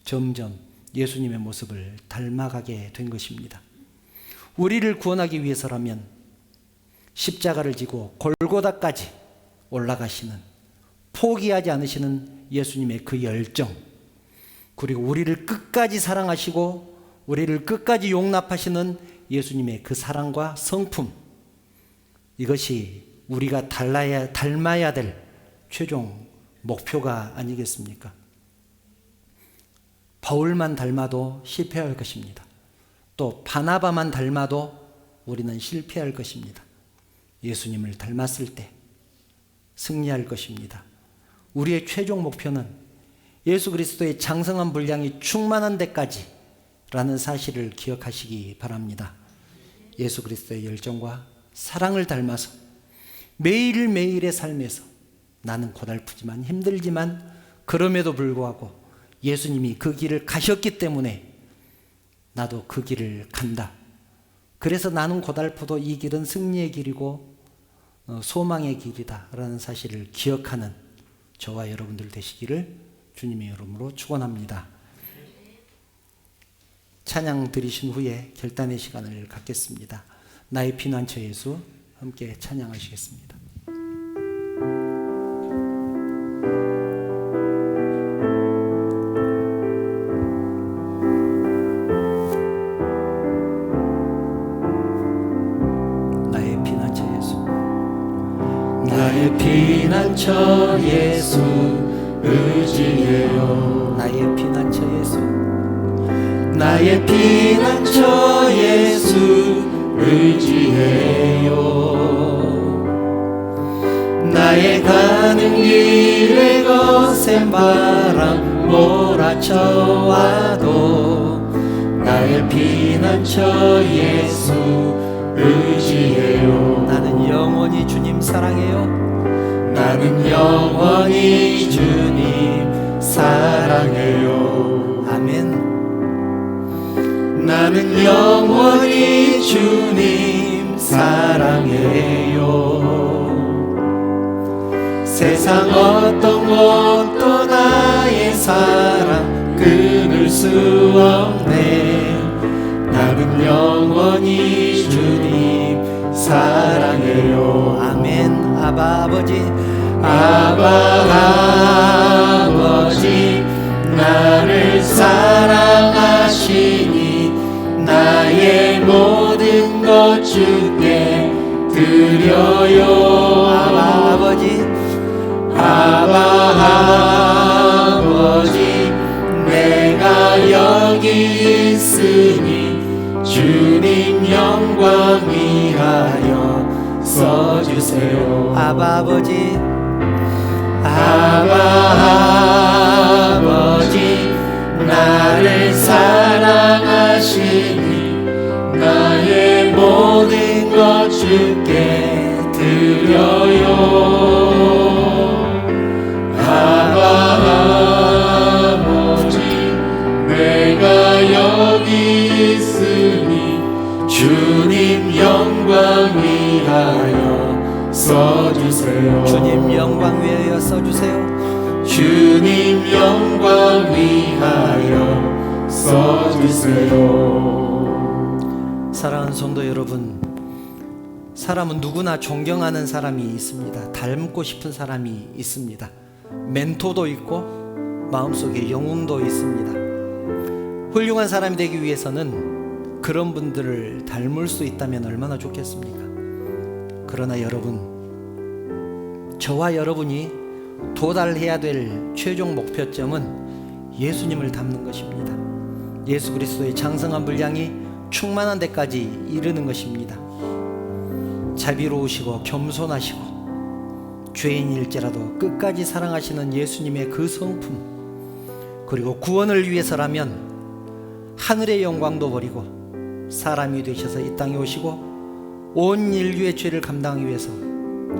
점점 예수님의 모습을 닮아가게 된 것입니다. 우리를 구원하기 위해서라면 십자가를 지고 골고다까지 올라가시는, 포기하지 않으시는 예수님의 그 열정, 그리고 우리를 끝까지 사랑하시고 우리를 끝까지 용납하시는 예수님의 그 사랑과 성품, 이것이 우리가 닮아야 될 최종 목표가 아니겠습니까? 바울만 닮아도 실패할 것입니다. 또 바나바만 닮아도 우리는 실패할 것입니다. 예수님을 닮았을 때 승리할 것입니다. 우리의 최종 목표는 예수 그리스도의 장성한 분량이 충만한 데까지 라는 사실을 기억하시기 바랍니다. 예수 그리스도의 열정과 사랑을 닮아서 매일매일의 삶에서 나는 고달프지만 힘들지만 그럼에도 불구하고 예수님이 그 길을 가셨기 때문에 나도 그 길을 간다. 그래서 나는 고달프도 이 길은 승리의 길이고 소망의 길이다 라는 사실을 기억하는 저와 여러분들 되시기를 주님의 이름으로 축원합니다. 찬양 드리신 후에 결단의 시간을 갖겠습니다. 나의 피난처 예수, 함께 찬양하시겠습니다. 나의 피난처 예수, 나의 피난처 예수 의지해요. 나의 피난처 예수, 나의 피난처 예수 의지해요. 나의 가는 길에 거센 바람 몰아쳐와도 나의 피난처 예수 의지해요. 나는 영원히 주님 사랑해요. 나는 영원히 주님 사랑해요. 아멘. 나는 영원히 주님 사랑해요. 세상 어떤 것도 나의 사랑 끊을 수 없네. 나는 영원히 주님 사랑해요. 아멘. 아바 아버지, 아바 아버지 나를 사랑하시니 나의 모든 것 주께 드려요. 아바 아버지, 아바 아버지 내가 여기 있으니 주님 영광 위하여 써주세요. 아바 아버지 아바 아버지 나를 사랑하시니 나의 모든 것 주께 드려요. 아바 아버지 내가 여기 있으니 주님 영광 위하여 써주세요. 주님 영광 위하여 써주세요. 주님 영광 위하여 써주세요. 사랑하는 성도 여러분, 사람은 누구나 존경하는 사람이 있습니다. 닮고 싶은 사람이 있습니다. 멘토도 있고 마음속에 영웅도 있습니다. 훌륭한 사람이 되기 위해서는 그런 분들을 닮을 수 있다면 얼마나 좋겠습니까? 그러나 여러분, 저와 여러분이 도달해야 될 최종 목표점은 예수님을 닮는 것입니다. 예수 그리스도의 장성한 분량이 충만한 데까지 이르는 것입니다. 자비로우시고 겸손하시고 죄인일지라도 끝까지 사랑하시는 예수님의 그 성품, 그리고 구원을 위해서라면 하늘의 영광도 버리고 사람이 되셔서 이 땅에 오시고 온 인류의 죄를 감당하기 위해서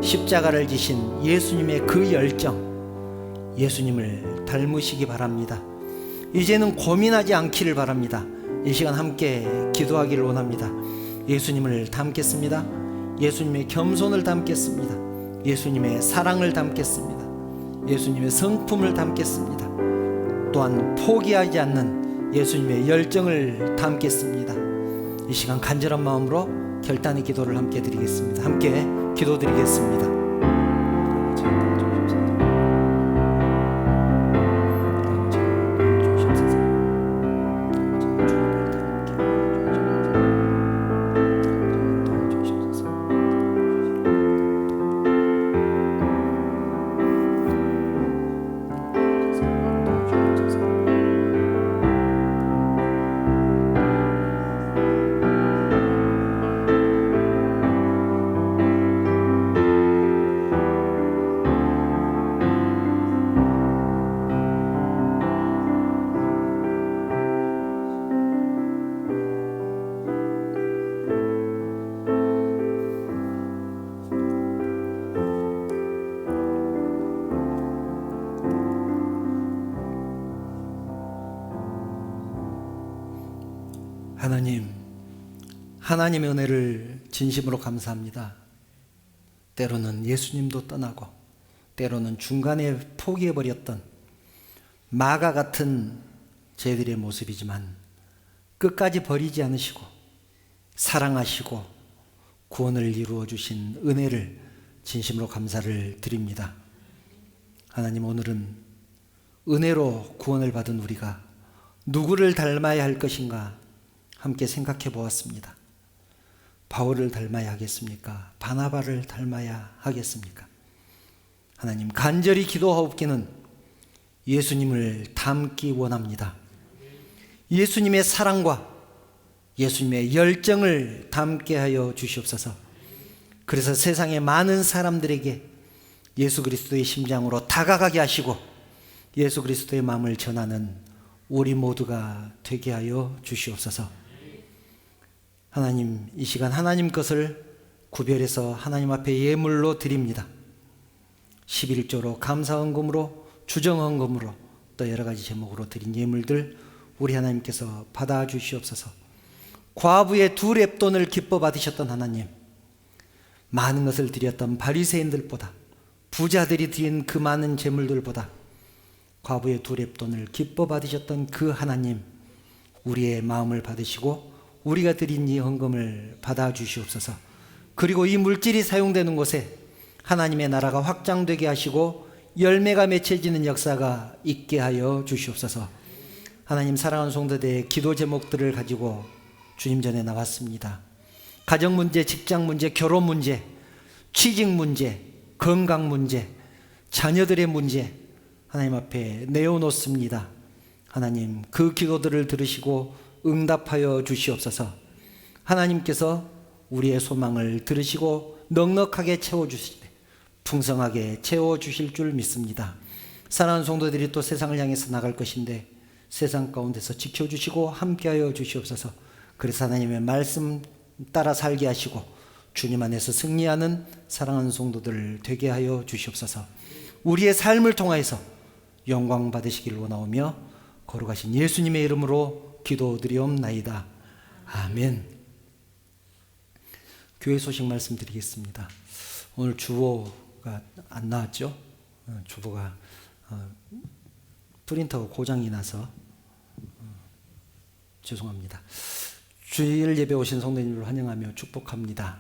십자가를 지신 예수님의 그 열정, 예수님을 닮으시기 바랍니다. 이제는 고민하지 않기를 바랍니다. 이 시간 함께 기도하기를 원합니다. 예수님을 닮겠습니다. 예수님의 겸손을 담겠습니다. 예수님의 사랑을 담겠습니다. 예수님의 성품을 담겠습니다. 또한 포기하지 않는 예수님의 열정을 담겠습니다. 이 시간 간절한 마음으로 결단의 기도를 함께 드리겠습니다. 함께 기도드리겠습니다. 하나님의 은혜를 진심으로 감사합니다. 때로는 예수님도 떠나고 때로는 중간에 포기해버렸던 마가 같은 저희들의 모습이지만 끝까지 버리지 않으시고 사랑하시고 구원을 이루어 주신 은혜를 진심으로 감사를 드립니다. 하나님, 오늘은 은혜로 구원을 받은 우리가 누구를 닮아야 할 것인가 함께 생각해 보았습니다. 바울을 닮아야 하겠습니까? 바나바를 닮아야 하겠습니까? 하나님, 간절히 기도하옵기는 예수님을 닮기 원합니다. 예수님의 사랑과 예수님의 열정을 담게 하여 주시옵소서. 그래서 세상의 많은 사람들에게 예수 그리스도의 심장으로 다가가게 하시고 예수 그리스도의 마음을 전하는 우리 모두가 되게 하여 주시옵소서. 하나님, 이 시간 하나님 것을 구별해서 하나님 앞에 예물로 드립니다. 11조로 감사헌금으로 주정헌금으로 또 여러 가지 제목으로 드린 예물들 우리 하나님께서 받아 주시옵소서. 과부의 2렙돈을 기뻐 받으셨던 하나님, 많은 것을 드렸던 바리새인들보다 부자들이 드린 그 많은 제물들보다 과부의 2렙돈을 기뻐 받으셨던 그 하나님, 우리의 마음을 받으시고 우리가 드린 이 헌금을 받아 주시옵소서. 그리고 이 물질이 사용되는 곳에 하나님의 나라가 확장되게 하시고 열매가 맺혀지는 역사가 있게 하여 주시옵소서. 하나님, 사랑하는 성도들의 기도 제목들을 가지고 주님 전에 나왔습니다. 가정 문제, 직장 문제, 결혼 문제, 취직 문제, 건강 문제, 자녀들의 문제 하나님 앞에 내어놓습니다. 하나님, 그 기도들을 들으시고 응답하여 주시옵소서. 하나님께서 우리의 소망을 들으시고 넉넉하게 채워주시되 풍성하게 채워주실 줄 믿습니다. 사랑하는 성도들이 또 세상을 향해서 나갈 것인데 세상 가운데서 지켜주시고 함께하여 주시옵소서. 그래서 하나님의 말씀 따라 살게 하시고 주님 안에서 승리하는 사랑하는 성도들 되게 하여 주시옵소서. 우리의 삶을 통하여서 영광 받으시기를 원하오며 거룩하신 예수님의 이름으로 기도드리옵나이다. 아멘. 교회 소식 말씀드리겠습니다. 오늘 주보가 안 나왔죠? 주보가 프린터가 고장이 나서 죄송합니다. 주일 예배 오신 성도님을 환영하며 축복합니다.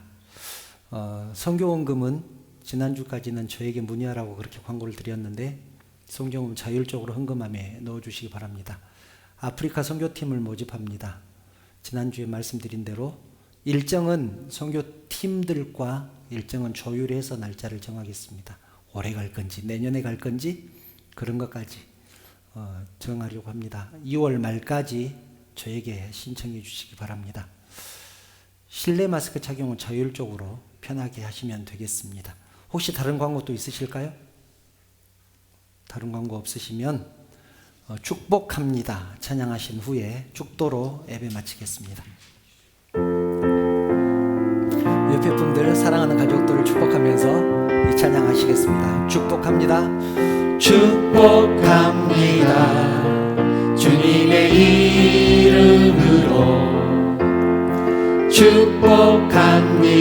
선교원금은 지난주까지는 저에게 문의하라고 그렇게 광고를 드렸는데 성교원금 자율적으로 헌금함에 넣어주시기 바랍니다. 아프리카 선교팀을 모집합니다. 지난주에 말씀드린 대로 일정은 선교팀들과 일정은 조율해서 날짜를 정하겠습니다. 올해 갈 건지 내년에 갈 건지 그런 것까지 정하려고 합니다. 2월 말까지 저에게 신청해 주시기 바랍니다. 실내 마스크 착용은 자율적으로 편하게 하시면 되겠습니다. 혹시 다른 광고 또 있으실까요? 다른 광고 없으시면 축복합니다 찬양하신 후에 축도로 예배 마치겠습니다. 옆에 분들, 사랑하는 가족들을 축복하면서 이 찬양하시겠습니다. 축복합니다. 축복합니다. 주님의 이름으로 축복합니다.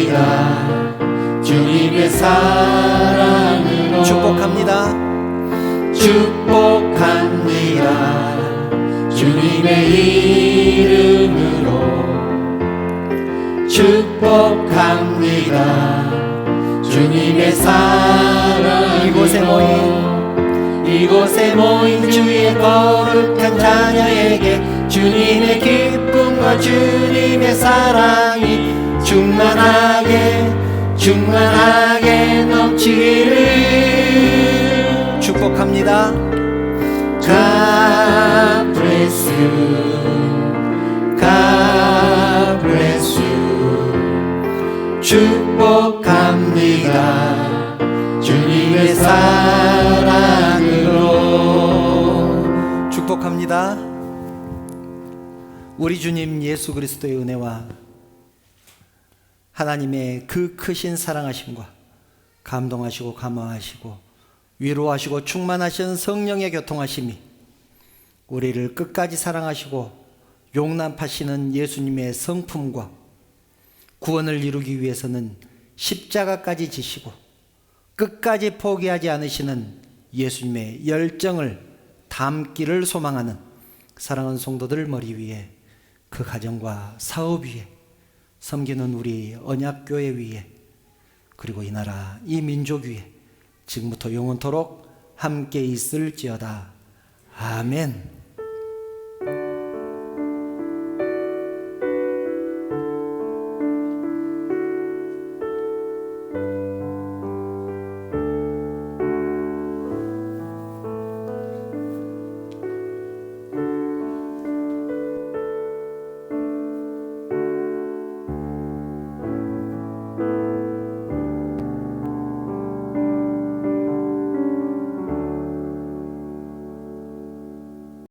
주님의 사랑으로 축복합니다. 축복합니다. 주님의 이름으로 축복합니다. 주님의 사랑으로 이곳에 모인 주의 거룩한 자녀에게 주님의 기쁨과 주님의 사랑이 충만하게 넘치기를 축복합니다. God bless you. God bless you. 축복합니다. 주님의 사랑으로 축복합니다. 우리 주님 예수 그리스도의 은혜와 하나님의 그 크신 사랑하심과 감동하시고 감화하시고 위로하시고 충만하신 성령의 교통하심이 우리를 끝까지 사랑하시고 용납하시는 예수님의 성품과 구원을 이루기 위해서는 십자가까지 지시고 끝까지 포기하지 않으시는 예수님의 열정을 담기를 소망하는 사랑하는 성도들 머리 위에, 그 가정과 사업 위에, 섬기는 우리 언약교회 위에, 그리고 이 나라 이 민족 위에 지금부터 영원토록 함께 있을지어다. 아멘.